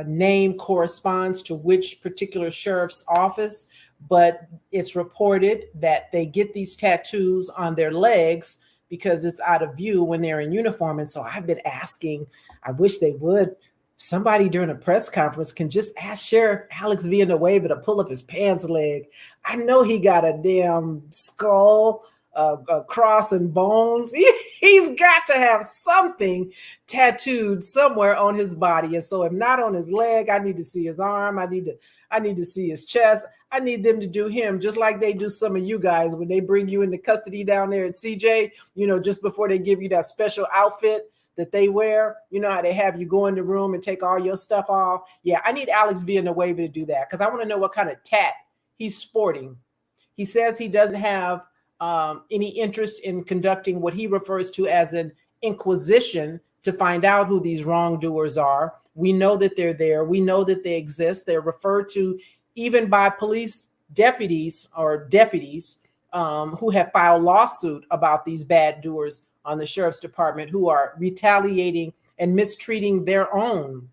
name corresponds to which particular sheriff's office, but it's reported that they get these tattoos on their legs because it's out of view when they're in uniform. And so I've been asking, I wish they would, somebody during a press conference can just ask Sheriff Alex Villanueva to pull up his pants leg. I know he got a damn skull, a cross and bones. He's got to have something tattooed somewhere on his body. And so if not on his leg, I need to see his arm. I need to see his chest. I need them to do him just like they do some of you guys when they bring you into custody down there at CJ, just before they give you that special outfit that they wear. You know how they have you go in the room and take all your stuff off? Yeah, I need Alex Villanueva to do that because I want to know what kind of tat he's sporting. He says he doesn't have any interest in conducting what he refers to as an inquisition to find out who these wrongdoers are. We know that they're there. We know that they exist. They're referred to even by police deputies who have filed lawsuit about these bad doers on the sheriff's department who are retaliating and mistreating their own.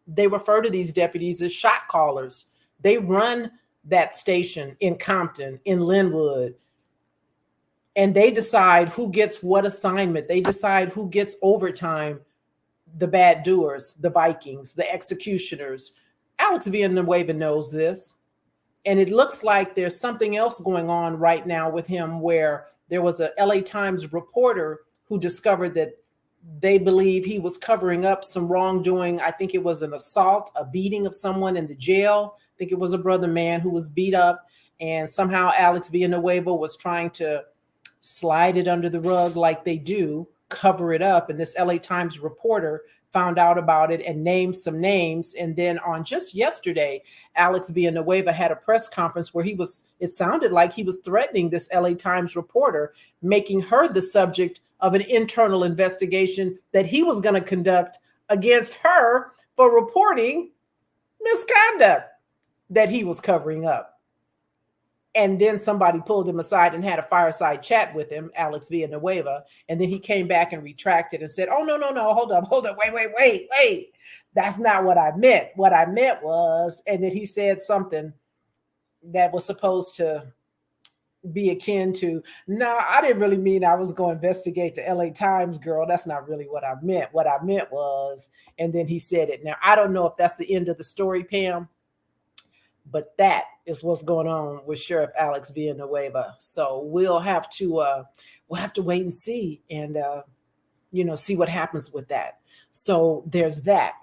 They refer to these deputies as shot callers. They run that station in Compton, in Linwood, and they decide who gets what assignment. They decide who gets overtime, the bad doers, the Vikings, the executioners. Alex Villanueva knows this. And it looks like there's something else going on right now with him where there was a LA Times reporter who discovered that they believe he was covering up some wrongdoing. I think it was an assault, a beating of someone in the jail. I think it was a brother man who was beat up. And somehow Alex Villanueva was trying to slide it under the rug like they do, cover it up. And this LA Times reporter found out about it and named some names. And then on just yesterday, Alex Villanueva had a press conference where it sounded like he was threatening this LA Times reporter, making her the subject of an internal investigation that he was going to conduct against her for reporting misconduct that he was covering up. And then somebody pulled him aside and had a fireside chat with him, Alex Villanueva. And then he came back and retracted and said, oh, no, hold up, wait. That's not what I meant. What I meant was, and then he said something that was supposed to be akin to, no, I didn't really mean I was going to investigate the LA Times girl. That's not really what I meant. What I meant was, and then he said it. Now, I don't know if that's the end of the story, Pam, but that is what's going on with Sheriff Alex Villanueva. So we'll have to wait and see, and see what happens with that. So there's that.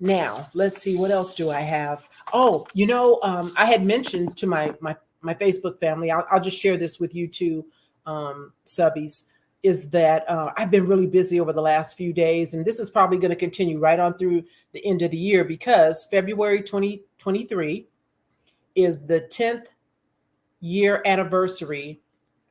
Now let's see, what else do I have? Oh, I had mentioned to my Facebook family. I'll just share this with you too, subbies. Is that I've been really busy over the last few days, and this is probably going to continue right on through the end of the year because February 2023. is the 10th year anniversary,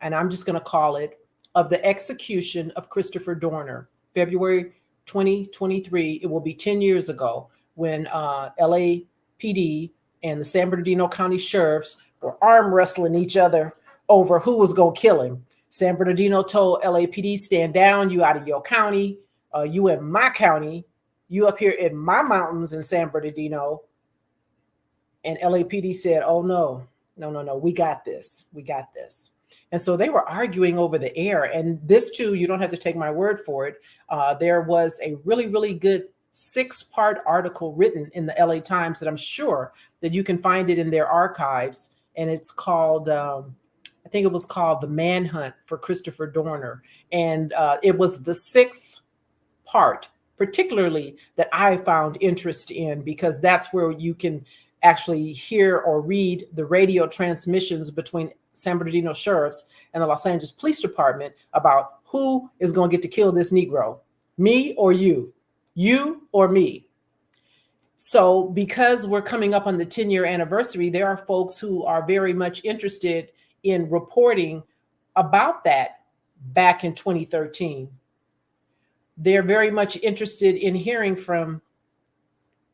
and I'm just going to call it, of the execution of Christopher Dorner. February 2023, it will be 10 years ago when LAPD and the San Bernardino County sheriffs were arm wrestling each other over who was going to kill him. San Bernardino told LAPD, stand down, you out of your county, you in my county, you up here in my mountains in San Bernardino. And LAPD said, oh, no, we got this. And so they were arguing over the air. And this too, you don't have to take my word for it. There was a really, really good 6-part article written in the LA Times that I'm sure that you can find it in their archives. And it's called, I think it was called The Manhunt for Christopher Dorner. And it was the 6th part, particularly, that I found interest in, because that's where you can actually hear or read the radio transmissions between San Bernardino sheriffs and the Los Angeles Police Department about who is going to get to kill this Negro, me or you or me. So because we're coming up on the 10-year anniversary, there are folks who are very much interested in reporting about that back in 2013. They're very much interested in hearing from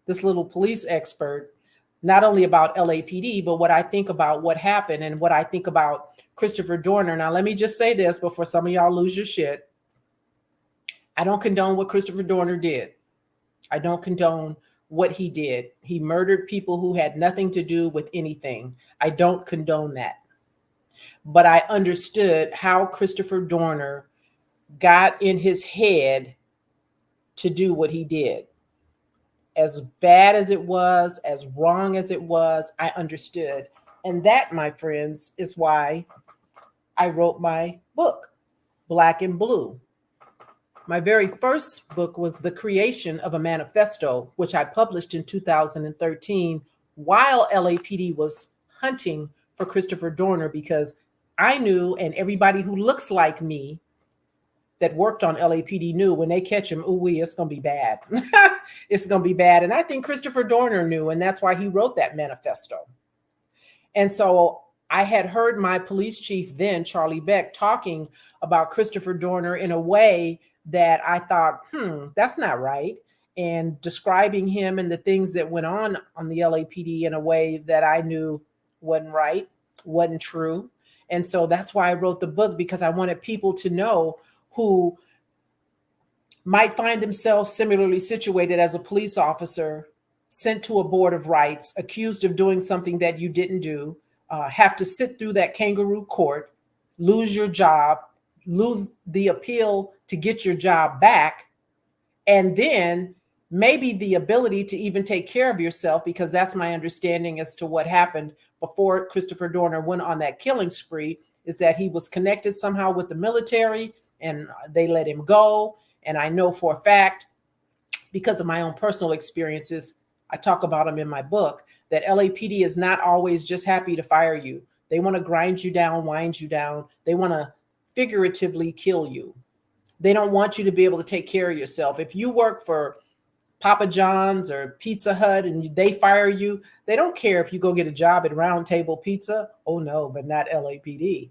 this little police expert, not only about LAPD, but what I think about what happened and what I think about Christopher Dorner. Now, let me just say this before some of y'all lose your shit. I don't condone what Christopher Dorner did. I don't condone what he did. He murdered people who had nothing to do with anything. I don't condone that. But I understood how Christopher Dorner got in his head to do what he did. As bad as it was, as wrong as it was, I understood. And that, my friends, is why I wrote my book, Black and Blue. My very first book was The Creation of a Manifesto, which I published in 2013 while LAPD was hunting for Christopher Dorner, because I knew, and everybody who looks like me that worked on LAPD knew, when they catch him, ooh, it's going to be bad. It's going to be bad. And I think Christopher Dorner knew, and that's why he wrote that manifesto. And so I had heard my police chief then, Charlie Beck, talking about Christopher Dorner in a way that I thought, that's not right. And describing him and the things that went on the LAPD in a way that I knew wasn't right, wasn't true. And so that's why I wrote the book, because I wanted people to know who might find themselves similarly situated as a police officer, sent to a board of rights, accused of doing something that you didn't do, have to sit through that kangaroo court, lose your job, lose the appeal to get your job back, and then maybe the ability to even take care of yourself, because that's my understanding as to what happened before Christopher Dorner went on that killing spree, is that he was connected somehow with the military and they let him go. And I know for a fact, because of my own personal experiences, I talk about them in my book, that LAPD is not always just happy to fire you. They want to grind you down, wind you down. They want to figuratively kill you. They don't want you to be able to take care of yourself. If you work for Papa John's or Pizza Hut and they fire you, they don't care if you go get a job at Round Table Pizza. Oh no, but not LAPD.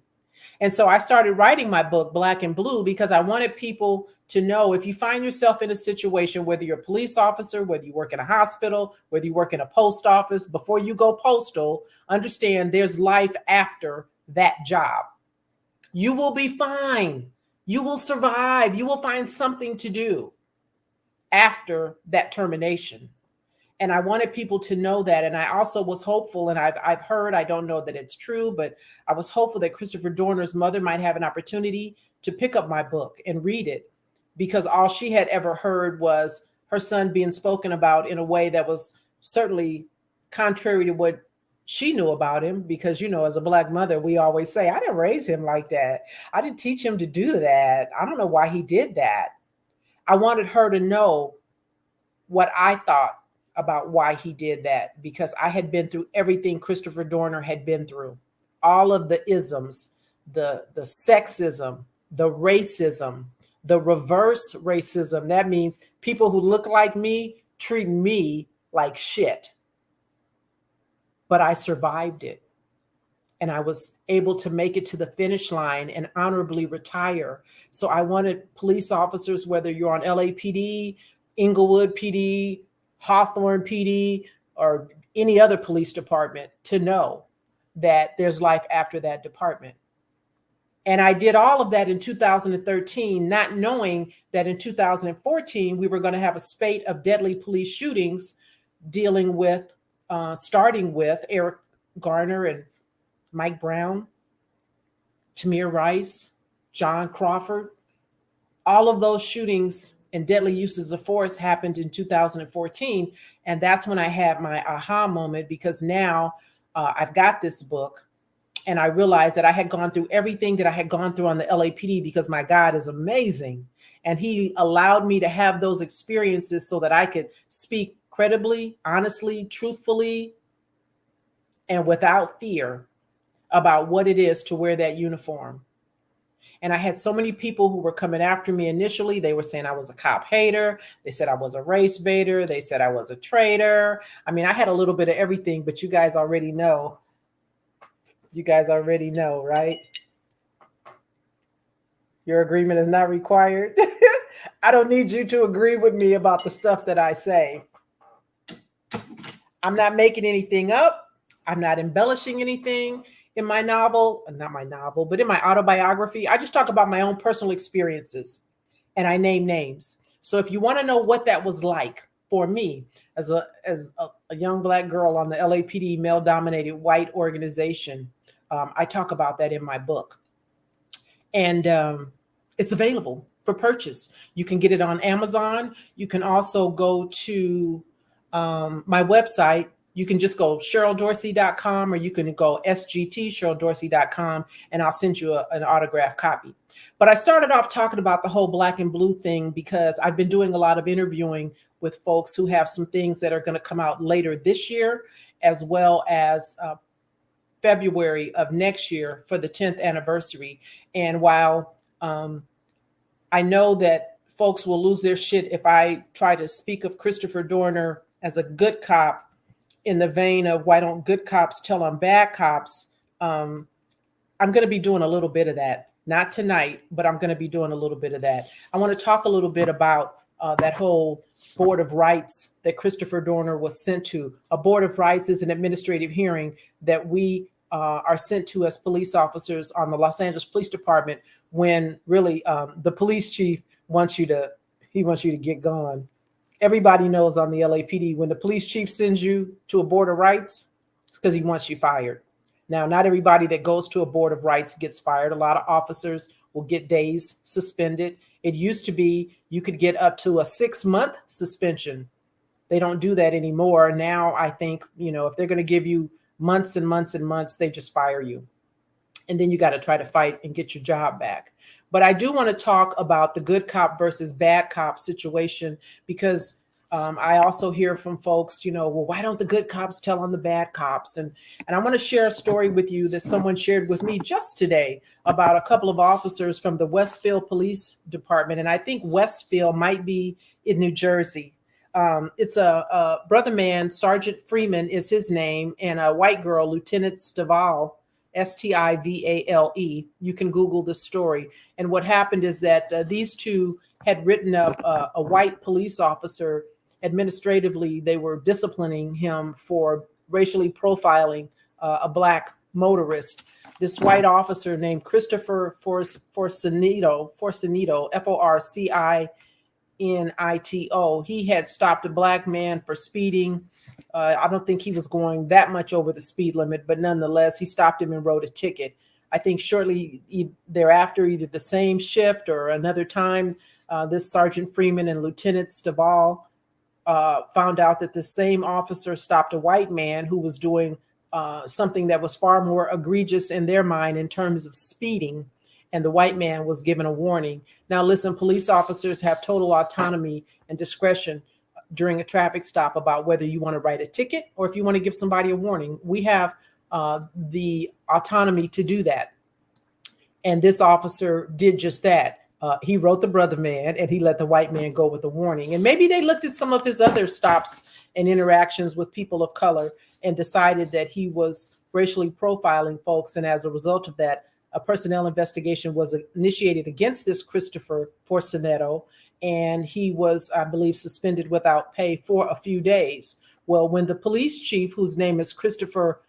And so I started writing my book, Black and Blue, because I wanted people to know, if you find yourself in a situation, whether you're a police officer, whether you work in a hospital, whether you work in a post office, before you go postal, understand there's life after that job. You will be fine. You will survive. You will find something to do after that termination. And I wanted people to know that. And I also was hopeful, and I've heard, I don't know that it's true, but I was hopeful that Christopher Dorner's mother might have an opportunity to pick up my book and read it, because all she had ever heard was her son being spoken about in a way that was certainly contrary to what she knew about him. Because, you know, as a Black mother, we always say, I didn't raise him like that. I didn't teach him to do that. I don't know why he did that. I wanted her to know what I thought about why he did that, because I had been through everything Christopher Dorner had been through, all of the isms, the sexism, the racism, the reverse racism. That means people who look like me treat me like shit. But I survived it. And I was able to make it to the finish line and honorably retire. So I wanted police officers, whether you're on LAPD, Inglewood PD, Hawthorne PD, or any other police department, to know that there's life after that department. And I did all of that in 2013, not knowing that in 2014, we were going to have a spate of deadly police shootings, dealing with, starting with Eric Garner and Mike Brown, Tamir Rice, John Crawford. All of those shootings and deadly uses of force happened in 2014. And that's when I had my aha moment, because now I've got this book and I realized that I had gone through everything that I had gone through on the LAPD, because my God is amazing. And he allowed me to have those experiences so that I could speak credibly, honestly, truthfully, and without fear about what it is to wear that uniform. And I had so many people who were coming after me initially. They were saying I was a cop hater. They said I was a race baiter. They said I was a traitor. I mean, I had a little bit of everything, but you guys already know. You guys already know, right? Your agreement is not required. I don't need you to agree with me about the stuff that I say. I'm not making anything up. I'm not embellishing anything in my novel, not my novel, but in my autobiography. I just talk about my own personal experiences and I name names. So if you want to know what that was like for me as a young Black girl on the LAPD male-dominated white organization, I talk about that in my book. And it's available for purchase. You can get it on Amazon. You can also go to my website. You can just go CherylDorsey.com, or you can go sgtCherylDorsey.com, and I'll send you an autographed copy. But I started off talking about the whole Black and Blue thing because I've been doing a lot of interviewing with folks who have some things that are going to come out later this year, as well as February of next year for the 10th anniversary. And while I know that folks will lose their shit if I try to speak of Christopher Dorner as a good cop in the vein of why don't good cops tell on bad cops, I'm going to be doing a little bit of that. Not tonight, but I'm going to be doing a little bit of that. I want to talk a little bit about that whole Board of Rights that Christopher Dorner was sent to. A Board of Rights is an administrative hearing that we are sent to as police officers on the Los Angeles Police Department when really the police chief wants you to get gone. Everybody knows on the LAPD, when the police chief sends you to a Board of Rights, it's because he wants you fired. Now, not everybody that goes to a Board of Rights gets fired. A lot of officers will get days suspended. It used to be you could get up to a 6-month suspension. They don't do that anymore. Now, I think, if they're going to give you months and months and months, they just fire you. And then you got to try to fight and get your job back. But I do want to talk about the good cop versus bad cop situation, because I also hear from folks, well, why don't the good cops tell on the bad cops? And I want to share a story with you that someone shared with me just today about a couple of officers from the Westfield Police Department. And I think Westfield might be in New Jersey. It's a brother man, Sergeant Freeman is his name, and a white girl, Lieutenant Stivale, Stivale. You can Google the story. And what happened is that these two had written up a white police officer administratively. They were disciplining him for racially profiling a Black motorist. This white officer named Christopher Forcinito, Forcinito, he had stopped a Black man for speeding. I don't think he was going that much over the speed limit, but nonetheless, he stopped him and wrote a ticket. I think shortly thereafter, either the same shift or another time, this Sergeant Freeman and Lieutenant Stivale found out that the same officer stopped a white man who was doing something that was far more egregious in their mind in terms of speeding. And the white man was given a warning. Now, listen, police officers have total autonomy and discretion during a traffic stop about whether you want to write a ticket or if you want to give somebody a warning. We have the autonomy to do that. And this officer did just that. He wrote the brother man and he let the white man go with a warning. And maybe they looked at some of his other stops and interactions with people of color and decided that he was racially profiling folks. And as a result of that, a personnel investigation was initiated against this Christopher Forcinito, and he was, I believe, suspended without pay for a few days. Well, when the police chief, whose name is Christopher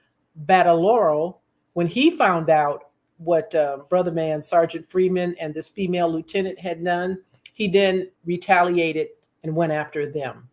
Battaloro, when he found out what brother man Sergeant Freeman and this female lieutenant had done, he then retaliated and went after them.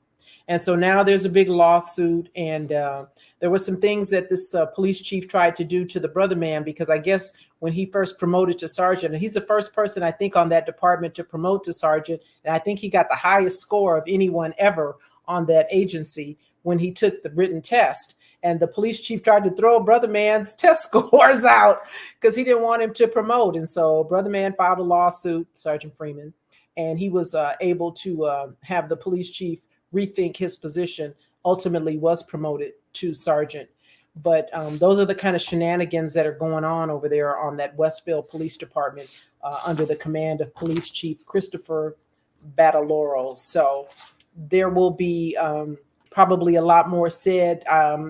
And so now there's a big lawsuit, and there were some things that this police chief tried to do to the brother man, because I guess when he first promoted to sergeant, and he's the first person I think on that department to promote to sergeant, and I think he got the highest score of anyone ever on that agency when he took the written test. And the police chief tried to throw brother man's test scores out because he didn't want him to promote. And so brother man filed a lawsuit, Sergeant Freeman, and he was able to have the police chief rethink his position, ultimately was promoted to sergeant. But those are the kind of shenanigans that are going on over there on that Westfield Police Department under the command of Police Chief Christopher Dorner. So there will be probably a lot more said.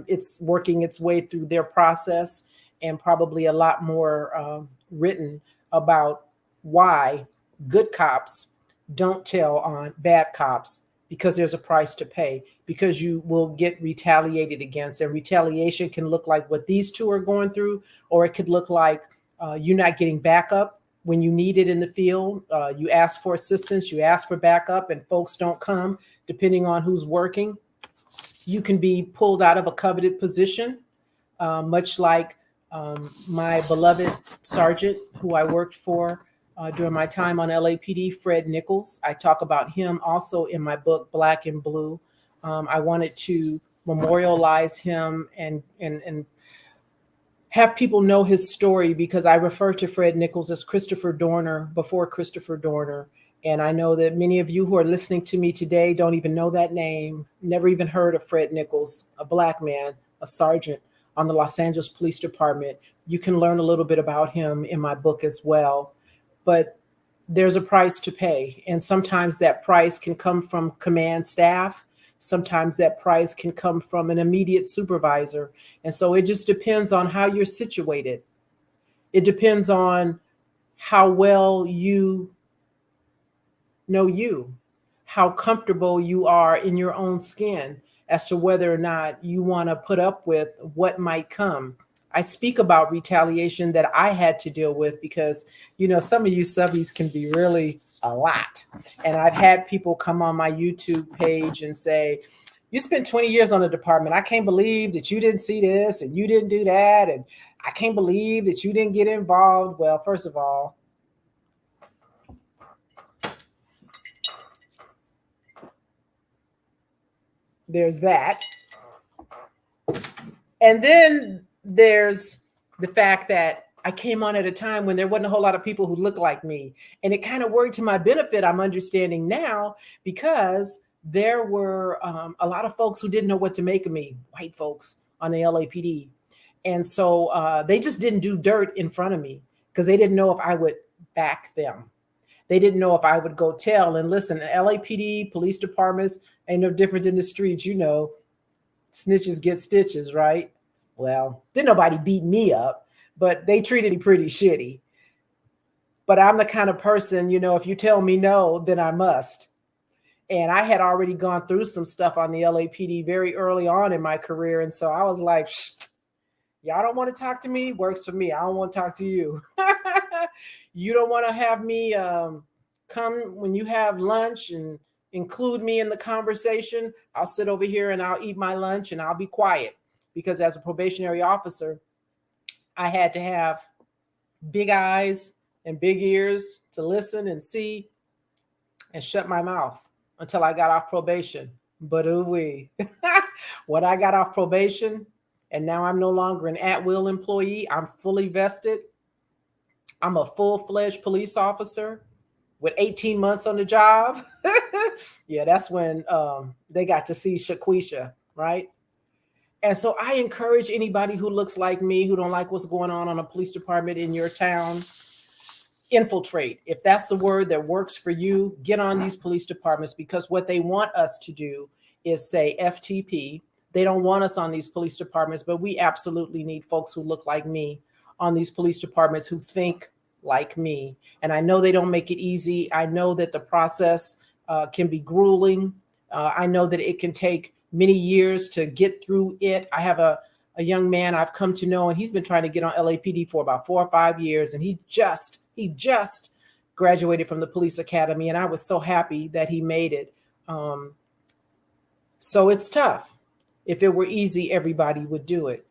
It's working its way through their process, and probably a lot more written about why good cops don't tell on bad cops, because there's a price to pay, because you will get retaliated against. And retaliation can look like what these two are going through, or it could look like you not getting backup when you need it in the field. You ask for assistance, you ask for backup, and folks don't come, depending on who's working. You can be pulled out of a coveted position, much like my beloved sergeant who I worked for during my time on LAPD, Fred Nichols. I talk about him also in my book, Black and Blue. I wanted to memorialize him and have people know his story, because I refer to Fred Nichols as Christopher Dorner before Christopher Dorner. And I know that many of you who are listening to me today don't even know that name, never even heard of Fred Nichols, a Black man, a sergeant on the Los Angeles Police Department. You can learn a little bit about him in my book as well. But there's a price to pay. And sometimes that price can come from command staff. Sometimes that price can come from an immediate supervisor. And so it just depends on how you're situated. It depends on how well you know you, how comfortable you are in your own skin, as to whether or not you want to put up with what might come. I speak about retaliation that I had to deal with because, some of you subbies can be really a lot. And I've had people come on my YouTube page and say, you spent 20 years on the department. I can't believe that you didn't see this and you didn't do that. And I can't believe that you didn't get involved. Well, first of all, there's that. And then there's the fact that I came on at a time when there wasn't a whole lot of people who looked like me. And it kind of worked to my benefit, I'm understanding now, because there were a lot of folks who didn't know what to make of me, white folks on the LAPD. And so they just didn't do dirt in front of me, because they didn't know if I would back them. They didn't know if I would go tell. And listen, LAPD, police departments ain't no different than the streets. Snitches get stitches, right? Well, didn't nobody beat me up, but they treated me pretty shitty. But I'm the kind of person, if you tell me no, then I must. And I had already gone through some stuff on the LAPD very early on in my career. And so I was like, y'all don't want to talk to me? Works for me. I don't want to talk to you. You don't want to have me come when you have lunch and include me in the conversation. I'll sit over here and I'll eat my lunch and I'll be quiet, because as a probationary officer, I had to have big eyes and big ears to listen and see and shut my mouth until I got off probation. But ooh-wee. When I got off probation and now I'm no longer an at-will employee, I'm fully vested. I'm a full-fledged police officer with 18 months on the job. Yeah, that's when they got to see Shaquisha, right? And so I encourage anybody who looks like me, who don't like what's going on a police department in your town, infiltrate. If that's the word that works for you, get on these police departments, because what they want us to do is say FTP. They don't want us on these police departments, but we absolutely need folks who look like me on these police departments, who think like me. And I know they don't make it easy. I know that the process can be grueling. I know that it can take many years to get through it. I have a young man I've come to know, and he's been trying to get on LAPD for about 4 or 5 years. And he just graduated from the police academy. And I was so happy that he made it. So it's tough. If it were easy, everybody would do it.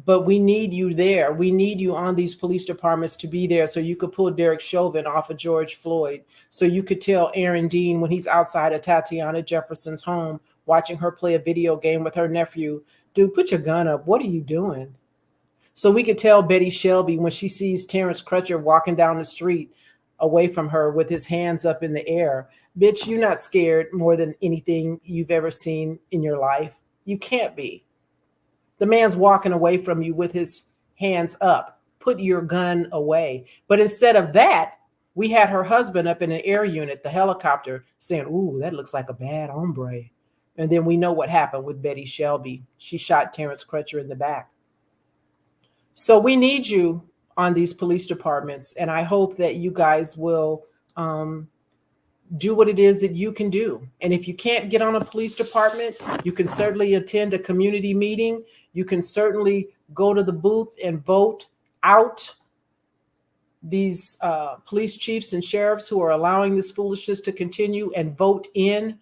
But we need you there. We need you on these police departments to be there, so you could pull Derek Chauvin off of George Floyd. So you could tell Aaron Dean when he's outside of Tatiana Jefferson's home, watching her play a video game with her nephew, dude, put your gun up. What are you doing? So we could tell Betty Shelby when she sees Terrence Crutcher walking down the street away from her with his hands up in the air, bitch, you're not scared more than anything you've ever seen in your life. You can't be. The man's walking away from you with his hands up. Put your gun away. But instead of that, we had her husband up in an air unit, the helicopter, saying, "Ooh, that looks like a bad hombre." And then we know what happened with Betty Shelby. She shot Terrence Crutcher in the back. So we need you on these police departments. And I hope that you guys will do what it is that you can do. And if you can't get on a police department, you can certainly attend a community meeting. You can certainly go to the booth and vote out these police chiefs and sheriffs who are allowing this foolishness to continue, and vote in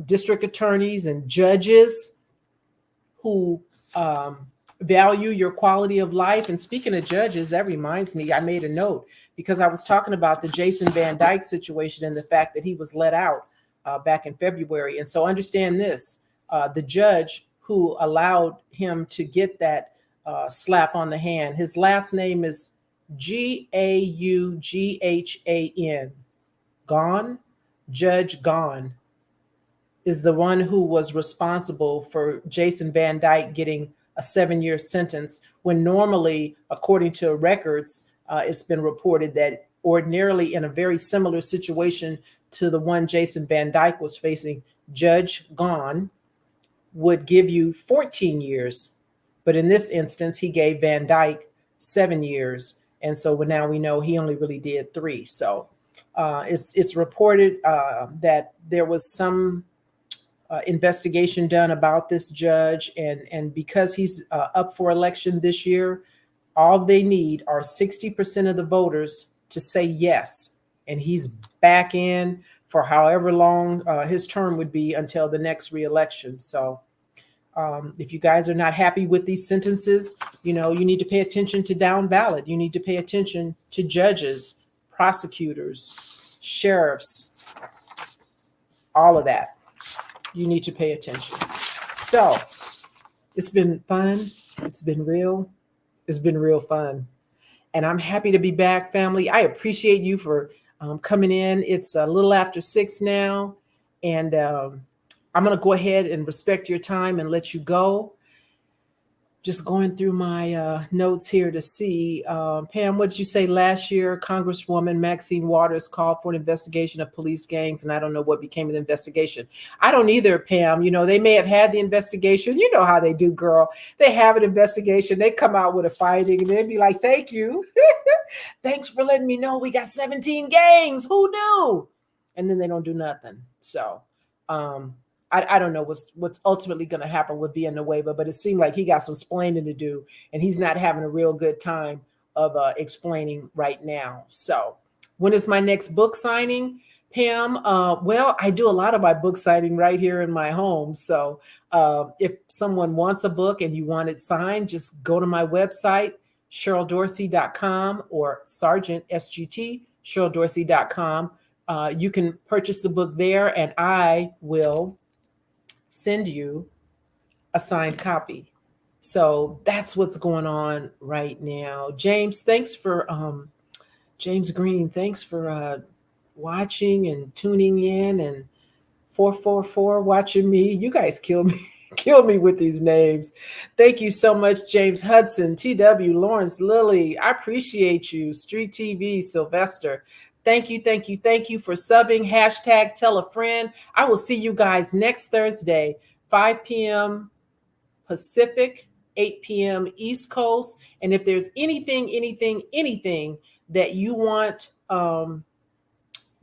district attorneys and judges who value your quality of life. And speaking of judges, that reminds me, I made a note because I was talking about the Jason Van Dyke situation and the fact that he was let out back in February. And so understand this, the judge who allowed him to get that slap on the hand, his last name is Gaughan, Gone, Judge Gone, is the one who was responsible for Jason Van Dyke getting a 7-year sentence, when normally, according to records, it's been reported that ordinarily in a very similar situation to the one Jason Van Dyke was facing, Judge Gone would give you 14 years. But in this instance, he gave Van Dyke 7 years. And so now we know he only really did 3. So it's reported that there was some investigation done about this judge. And because he's up for election this year, all they need are 60% of the voters to say yes. And he's back in for however long his term would be until the next reelection. So if you guys are not happy with these sentences, you need to pay attention to down ballot. You need to pay attention to judges, prosecutors, sheriffs, all of that. You need to pay attention. So it's been fun. It's been real. It's been real fun. And I'm happy to be back, family. I appreciate you for coming in. It's a little after 6 now. And I'm going to go ahead and respect your time and let you go. Just going through my notes here to see. Pam, what did you say last year? Congresswoman Maxine Waters called for an investigation of police gangs, and I don't know what became of the investigation. I don't either, Pam. They may have had the investigation. You know how they do, girl. They have an investigation. They come out with a finding, and they'd be like, "Thank you. Thanks for letting me know we got 17 gangs. Who knew?" And then they don't do nothing. So I don't know what's ultimately going to happen with Villanueva, but it seemed like he got some explaining to do, and he's not having a real good time of explaining right now. So when is my next book signing, Pam? Well, I do a lot of my book signing right here in my home. So if someone wants a book and you want it signed, just go to my website, SherylDorsey.com, or Sergeant, SGT, SherylDorsey.com. You can purchase the book there, and I will send you a signed copy. So that's what's going on right now. James, thanks for James Green, thanks for watching and tuning in, and 444 watching me. You guys kill me with these names. Thank you so much, James Hudson, TW, Lawrence, Lily. I appreciate you. Street TV, Sylvester. Thank you for subbing. Hashtag tell a friend. I will see you guys next Thursday, 5 p.m. Pacific, 8 p.m. East Coast. And if there's anything that you want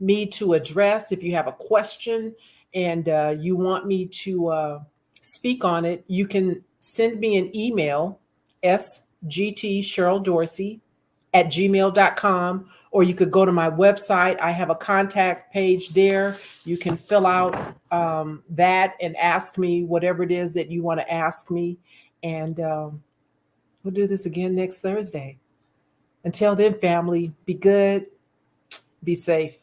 me to address, if you have a question and you want me to speak on it, you can send me an email, sgtSherylDorsey@gmail.com, or you could go to my website. I have a contact page there. You can fill out that and ask me whatever it is that you want to ask me. And we'll do this again next Thursday. Until then, family, be good, be safe.